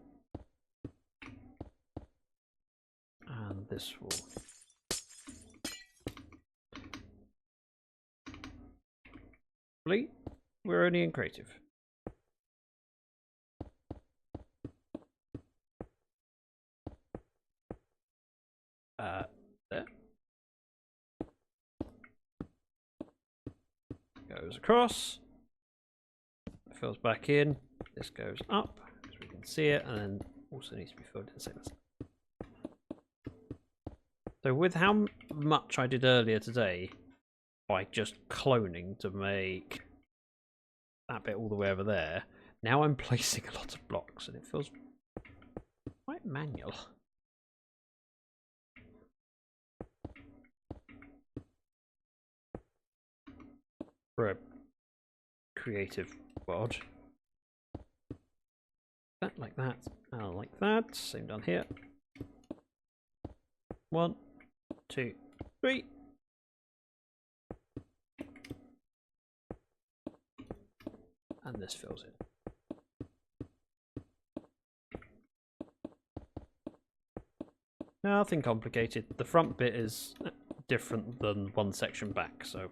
And this wall. We're only in creative. There. Goes across. Fills back in. This goes up, as we can see it, and then also needs to be filled in the same. So with how much I did earlier today, by just cloning to make that bit all the way over there, now I'm placing a lot of blocks, and it feels quite manual. For a creative world. That like that, and like that. Same down here. 1, 2, 3. And this fills in. Nothing complicated. The front bit is different than one section back, so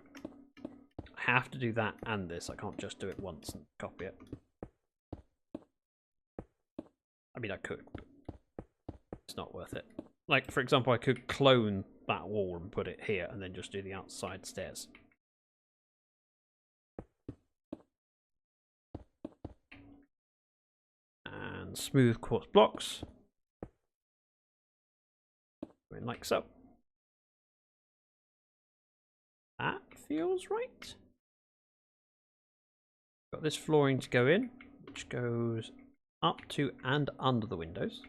I have to do that and this. I can't just do it once and copy it. I mean, I could, but it's not worth it. Like, for example, I could clone that wall and put it here and then just do the outside stairs. smooth quartz blocks. Going like so. That feels right. Got this flooring to go in, which goes up to and under the windows.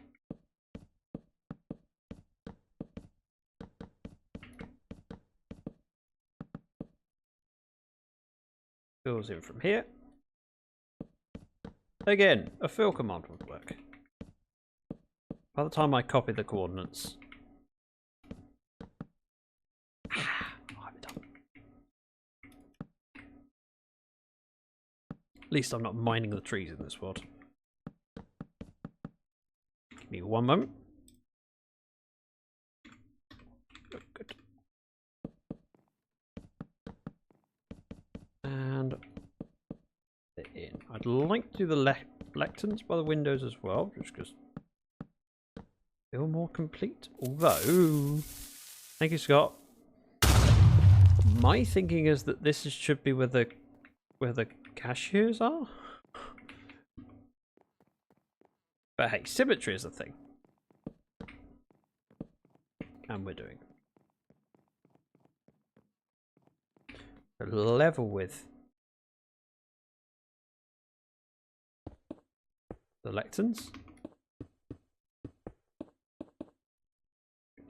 Fills in from here. Again, a fill command would work. By the time I copy the coordinates. I'm done. At least I'm not mining the trees in this world. Give me one moment. Oh, good. And in. I'd like to do the lecterns by the windows as well, just because feel more complete. Although, thank you, Scott. My thinking is that this should be where the cashiers are. But hey, symmetry is a thing, and we're doing a level with the lecterns.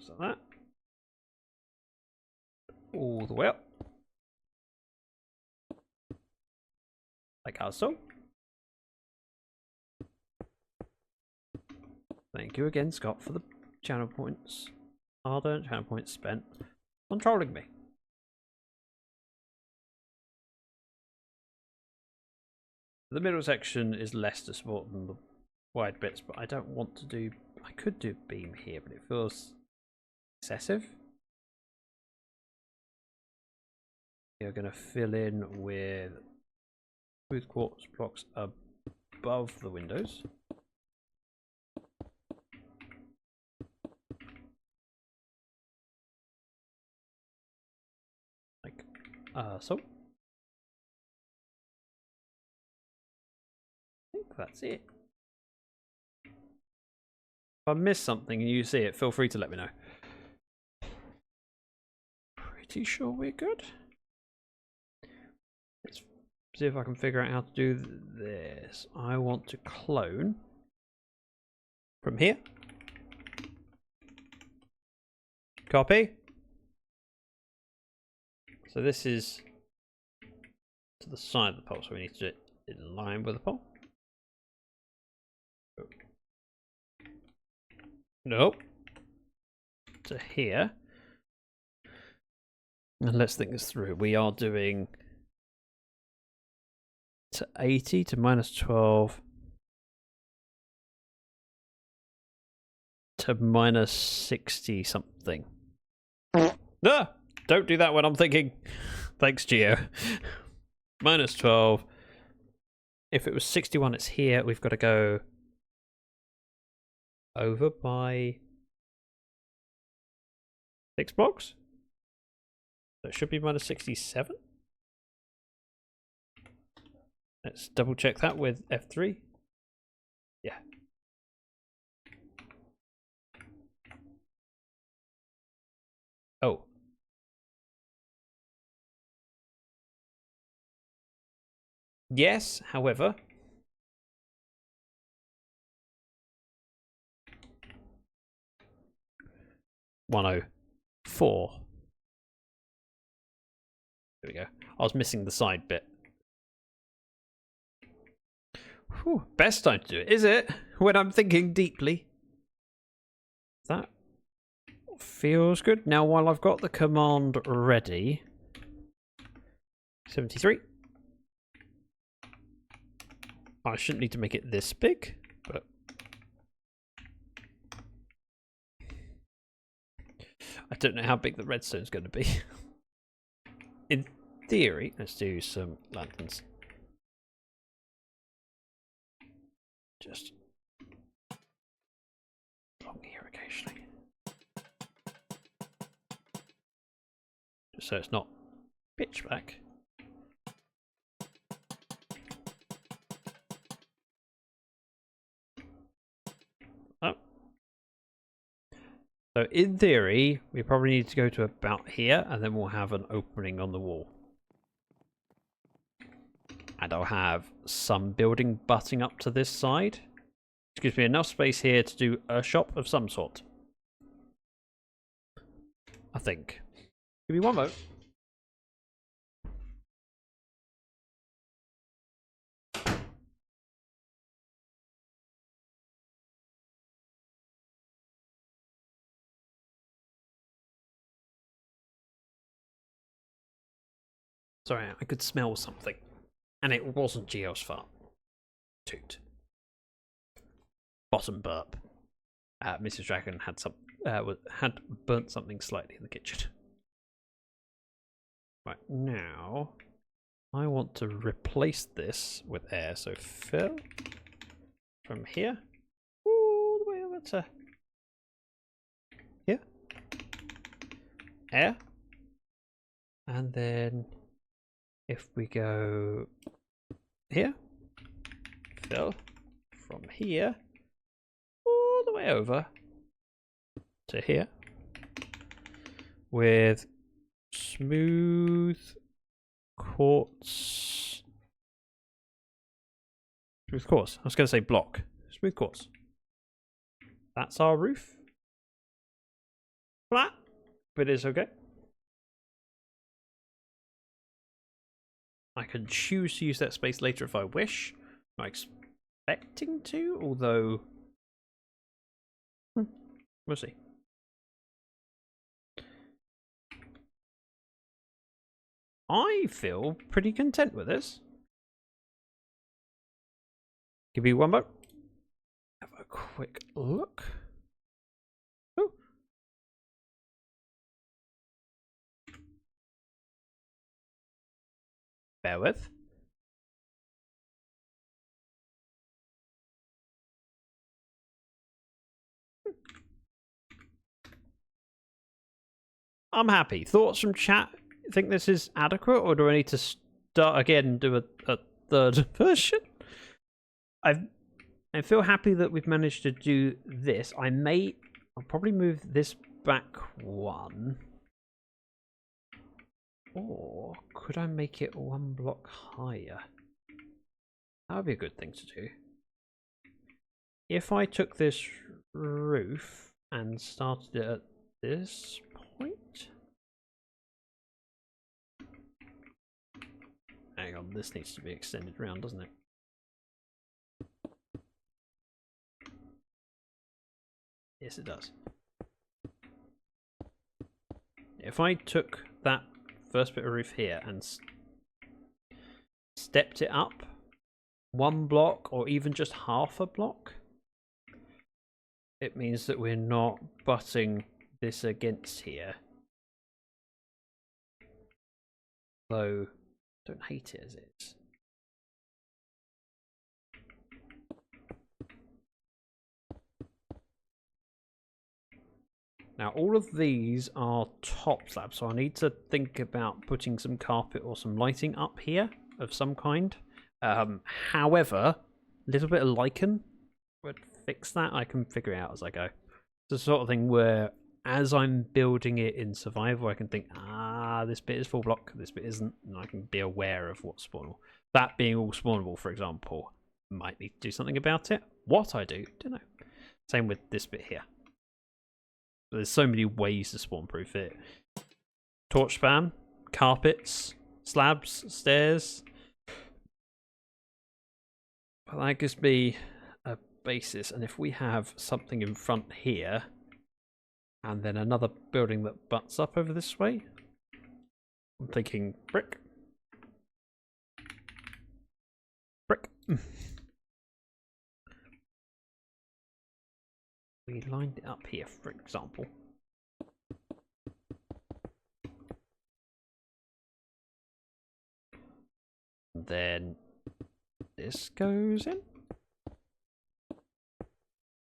So that all the way up, like so. Thank you again, Scott, for the channel points. Hard-earned channel points spent on trolling me. The middle section is less to support than the wide bits, but I don't want to do... I could do beam here, but it feels excessive. You're going to fill in with smooth quartz blocks above the windows. Like so. I think that's it. If I miss something and you see it, feel free to let me know. Pretty sure we're good. Let's see if I can figure out how to do this. I want to clone from here. Copy. So this is to the side of the pole, so we need to do it in line with the pole. Nope. To here. And let's think this through. We are doing to 80 to minus 12 to minus 60 something. No! Don't do that when I'm thinking. Thanks, Geo. Minus 12. If it was 61, it's here. We've got to go over by 6 blocks. So it should be minus 67. Let's double check that with F3. Yeah. Oh. Yes, however, $104. There we go. I was missing the side bit. Whew, best time to do it, is it? When I'm thinking deeply. That feels good. Now, while I've got the command ready, 73. I shouldn't need to make it this big, but I don't know how big the redstone's going to be. In theory, let's do some lanterns. Just along here occasionally. Just so it's not pitch black. So in theory, we probably need to go to about here, and then we'll have an opening on the wall. And I'll have some building butting up to this side. Which gives me enough space here to do a shop of some sort. I think. Give me one vote. Sorry, I could smell something. And it wasn't Geo's fart. Toot. Bottom burp. Mrs. Dragon had had burnt something slightly in the kitchen. Right, now I want to replace this with air. So fill from here all the way over to here. Air. And then if we go here, fill from here all the way over to here with smooth quartz. Smooth quartz. I was going to say block. Smooth quartz. That's our roof. Flat, but it's okay. I can choose to use that space later if I wish. I'm not expecting to, although we'll see. I feel pretty content with this. Give me one more. Have a quick look. Ooh. Bear with. I'm happy. Thoughts from chat? Think this is adequate, or do I need to start again and do a third version? I feel happy that we've managed to do this. I'll probably move this back one. Or could I make it one block higher? That would be a good thing to do. If I took this roof and started it at this point. Hang on, this needs to be extended around, doesn't it? Yes, it does. If I took that first bit of roof here and stepped it up one block or even just half a block, it means that we're not butting this against here. Though, don't hate it as it is. Now all of these are top slabs, so I need to think about putting some carpet or some lighting up here of some kind. However, a little bit of lichen would fix that. I can figure it out as I go. It's the sort of thing where as I'm building it in survival, I can think, this bit is full block, this bit isn't, and I can be aware of what's spawnable. That being all spawnable, for example, might need to do something about it. What I do, don't know. Same with this bit here. There's so many ways to spawn proof it. Torch spam, carpets, slabs, stairs. Well, that gives me a basis, and if we have something in front here and then another building that butts up over this way, I'm thinking brick. Brick. We lined it up here, for example. And then this goes in.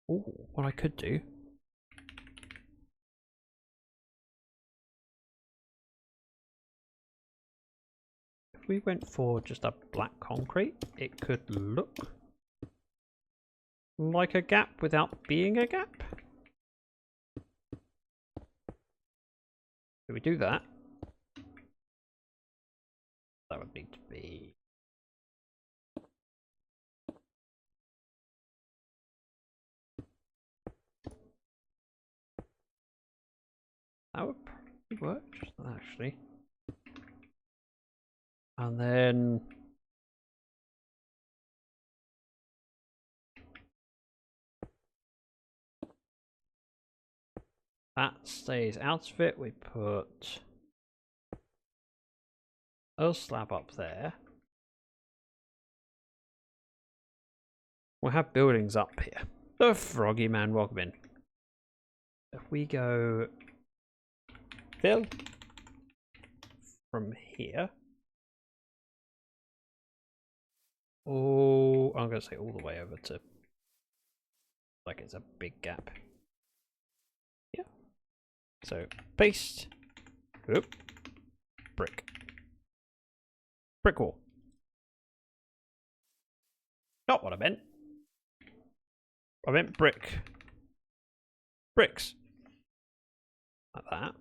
Oh, what I could do. If we went for just a black concrete, it could look like a gap without being a gap. If we do that, that would need to be... That would probably work, actually. And then... that stays out of it. We put a slab up there. We'll have buildings up here. The Froggy Man, welcome in. If we go fill from here. Oh, I'm going to say all the way over to, like it's a big gap. Yeah. So paste. Oop. Brick. Brick wall. Not what I meant. I meant brick. Bricks. Like that.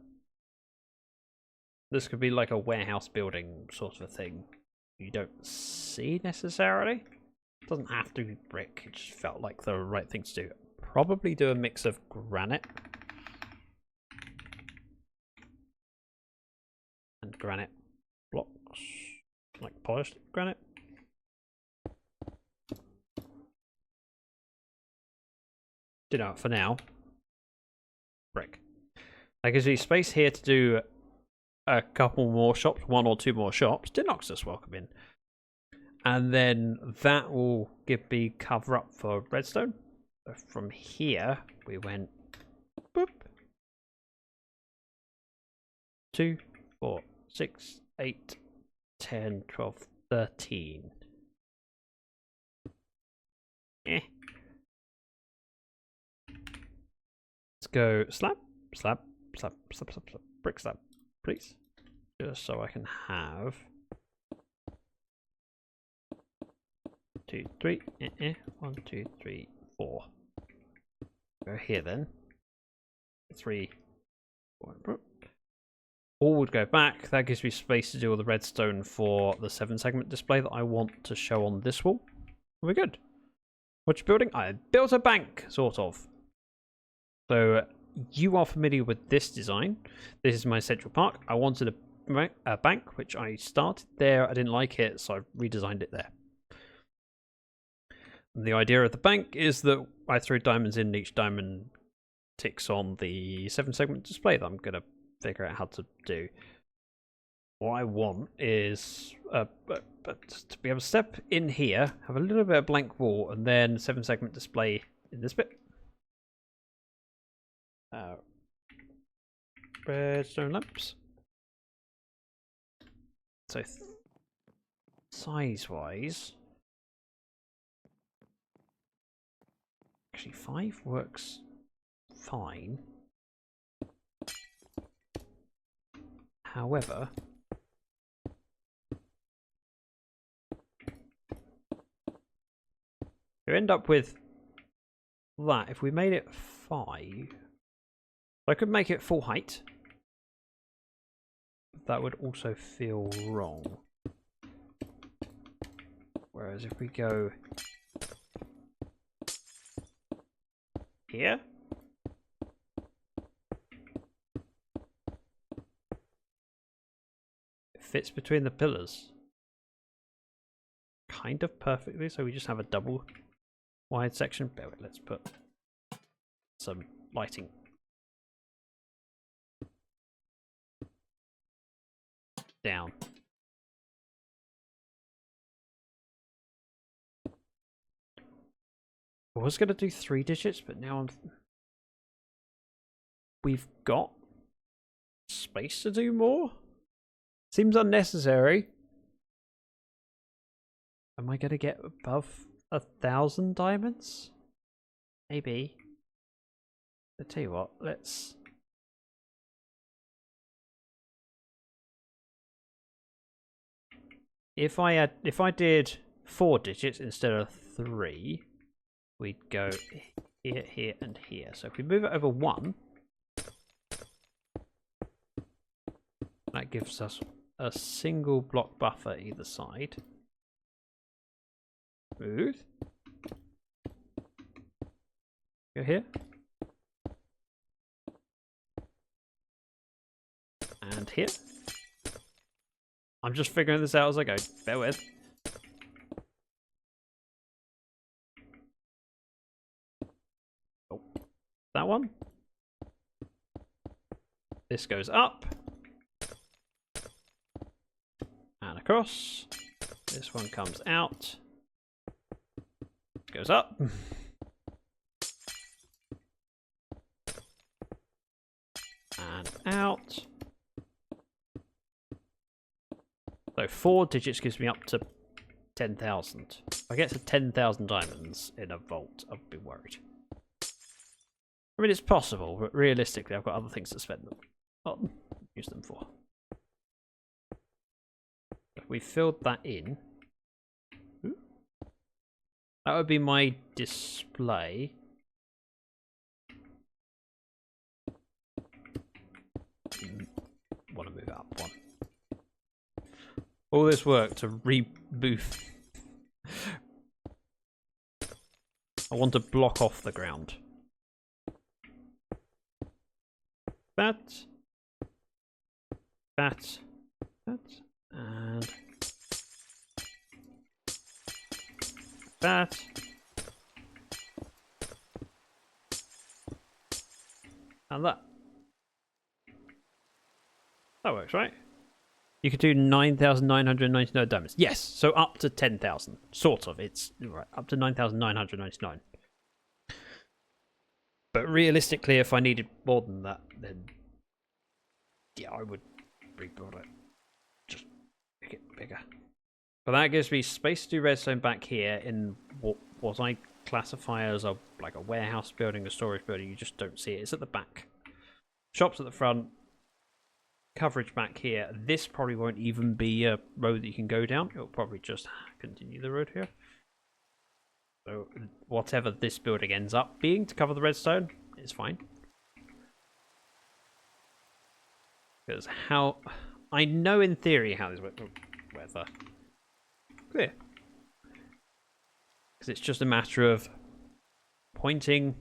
This could be like a warehouse building sort of a thing. You don't see necessarily. It doesn't have to be brick. It just felt like the right thing to do. Probably do a mix of granite and granite blocks, like polished granite. You know, for now, brick. That gives you space here to do a couple more shops, 1 or 2 more shops. Dinoxus, welcome in. And then that will give me cover up for redstone. So from here, we went boop. 2, 4, 6, 8, 10, 12, 13. Eh. Let's go slab, slab, slab, slab, slab, slab, brick slab, please. Just so I can have 2, 3, 1, 2, 3, 4. Go here then. 3, 4. All would go back. That gives me space to do all the redstone for the 7-segment display that I want to show on this wall. We're good. What you building? I built a bank, sort of. So you are familiar with this design. This is my central park. I wanted a bank, which I started there. I didn't like it, so I redesigned it there. And the idea of the bank is that I throw diamonds in, and each diamond ticks on the 7-segment display that I'm going to figure out how to do. What I want is to be able to step in here, have a little bit of blank wall, and then 7-segment display in this bit. Redstone lamps. So size-wise, actually 5 works fine. However, you end up with that. If we made it 5, I could make it full height. That would also feel wrong. Whereas if we go here, it fits between the pillars kind of perfectly, so we just have a double wide section. But let's put some lighting. Down. I was going to do 3 digits, but now we've got space to do more. Seems unnecessary. Am I going to get above 1,000 diamonds? Maybe. I'll tell you what, let's... If I did 4 digits instead of 3, we'd go here, here, and here. So if we move it over 1, That gives us a single block buffer either side. Smooth. Go here. And here. I'm just figuring this out as I go. Bear with. Oh, that one. This goes up. And across. This one comes out. Goes up. And out. So 4 digits gives me up to 10,000. If I get to 10,000 diamonds in a vault, I'd be worried. I mean, it's possible, but realistically, I've got other things to spend them on, use them for. If we filled that in, that would be my display. Want to move it up one. All this work to reboot. I want to block off the ground. That, and that. And that. That works, right? You could do 9,999 diamonds. Yes, so up to 10,000. Sort of. It's right, up to 9,999. But realistically, if I needed more than that, then yeah, I would rebuild it. Just make it bigger. But that gives me space to do redstone back here in what I classify as a warehouse building, a storage building. You just don't see it. It's at the back. Shops at the front. Coverage back here. This probably won't even be a road that you can go down. It'll probably just continue the road here. So whatever this building ends up being to cover the redstone is fine. Because how I know in theory how this works. Weather clear. Because it's just a matter of pointing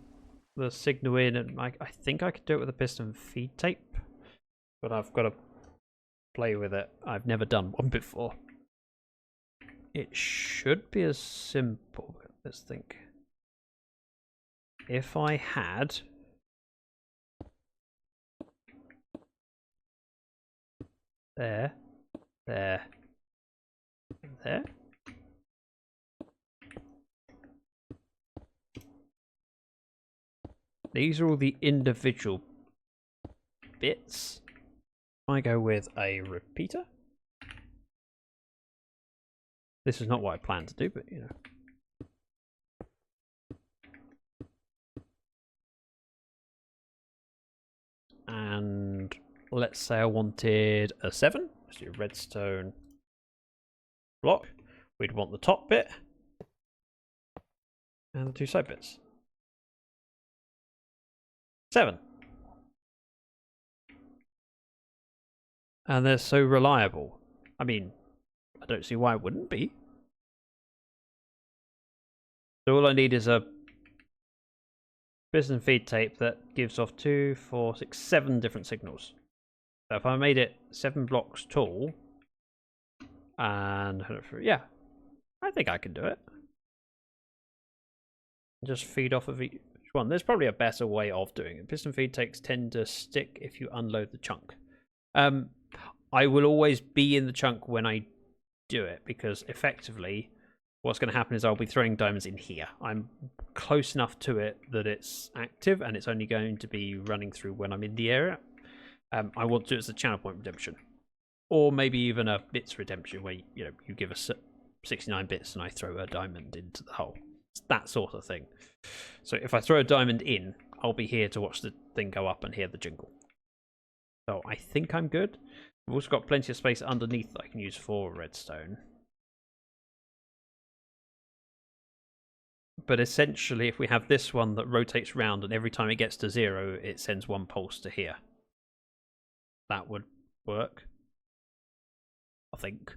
the signal in, and I think I could do it with a piston feed tape. But I've got to play with it. I've never done one before. It should be as simple. Let's think. If I had there, there, there. These are all the individual bits. I go with a repeater. This is not what I plan to do, but you know. And let's say I wanted a 7. Let's do redstone block. We'd want the top bit and the 2 side bits. 7. And they're so reliable. I mean, I don't see why it wouldn't be. So all I need is a piston feed tape that gives off 2, 4, 6, 7 different signals. So if I made it 7 blocks tall, and yeah, I think I can do it. Just feed off of each one. There's probably a better way of doing it. Piston feed tapes tend to stick if you unload the chunk. I will always be in the chunk when I do it, because effectively what's going to happen is I'll be throwing diamonds in here. I'm close enough to it that it's active, and it's only going to be running through when I'm in the area. I want to do it as a channel point redemption, or maybe even a bits redemption, where you give us 69 bits and I throw a diamond into the hole. It's that sort of thing. So if I throw a diamond in, I'll be here to watch the thing go up and hear the jingle. So I think I'm good. I've also got plenty of space underneath that I can use for redstone. But essentially, if we have this one that rotates round, and every time it gets to 0, it sends 1 pulse to here, that would work. I think.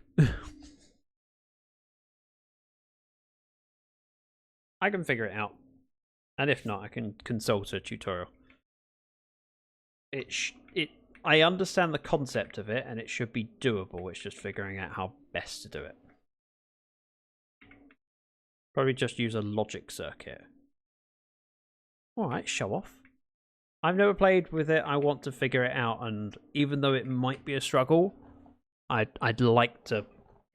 I can figure it out. And if not, I can consult a tutorial. I understand the concept of it, and it should be doable. It's just figuring out how best to do it. Probably just use a logic circuit. Alright, show off. I've never played with it. I want to figure it out, and even though it might be a struggle, I'd like to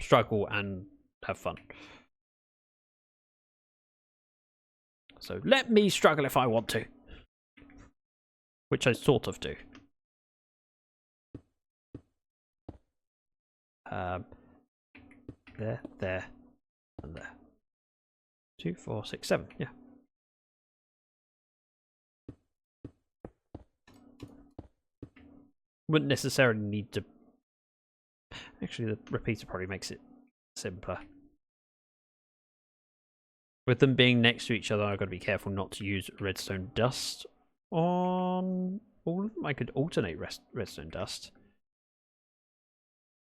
struggle and have fun. So let me struggle if I want to. Which I sort of do. There, and there. 2, 4, 6, 7, yeah. Wouldn't necessarily need to... Actually, the repeater probably makes it simpler. With them being next to each other, I've got to be careful not to use redstone dust on all of them. I could alternate redstone dust.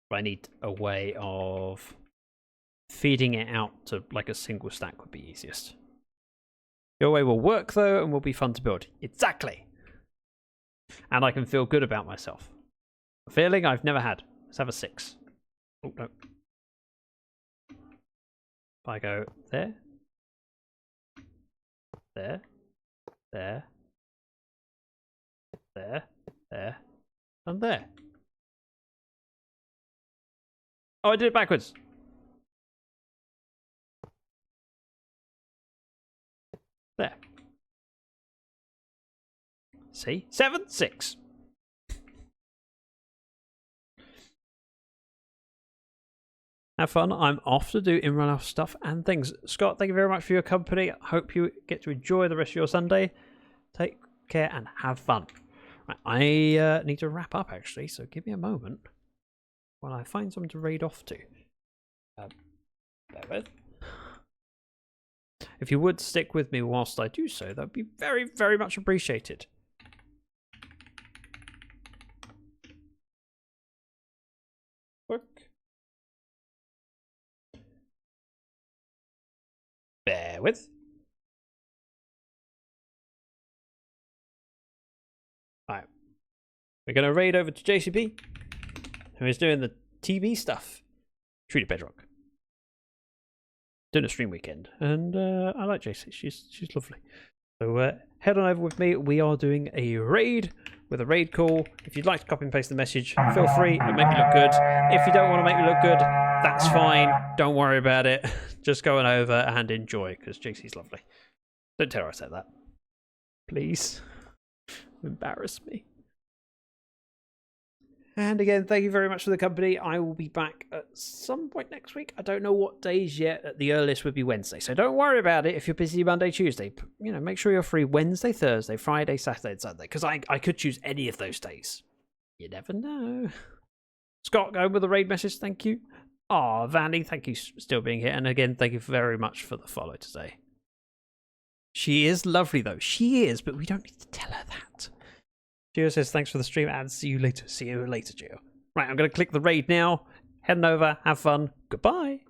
But I need a way of feeding it out to like a single stack would be easiest. Your way will work though and will be fun to build. Exactly! And I can feel good about myself. A feeling I've never had. Let's have a 6. Oh, no. If I go there, there, there, there, there, and there. Oh, I did it backwards. There. See? 7, 6. Have fun. I'm off to do in-run off stuff and things. Scott, thank you very much for your company. I hope you get to enjoy the rest of your Sunday. Take care and have fun. Right, I need to wrap up actually, so give me a moment while I find something to raid off to. Bear with. If you would stick with me whilst I do so, that would be very, very much appreciated. Work. Bear with. Alright. We're going to raid over to JCP, who is doing the TV stuff. Treated Bedrock. Doing a stream weekend. And I like JC. She's lovely. So head on over with me. We are doing a raid with a raid call. If you'd like to copy and paste the message, feel free. It'll make me look good. If you don't want to make me look good, that's fine. Don't worry about it. Just go on over and enjoy, because JC's lovely. Don't tell her I said that. Please. Embarrass me. And again, thank you very much for the company. I will be back at some point next week. I don't know what days yet. At the earliest would be Wednesday. So don't worry about it if you're busy Monday, Tuesday. You know, make sure you're free Wednesday, Thursday, Friday, Saturday, and Sunday. Because I could choose any of those days. You never know. Scott, go with the raid message. Thank you. Ah, Vandy, thank you for still being here. And again, thank you very much for the follow today. She is lovely, though. She is, but we don't need to tell her that. Gio says, thanks for the stream and see you later. See you later, Gio. Right, I'm going to click the raid now. Heading over. Have fun. Goodbye.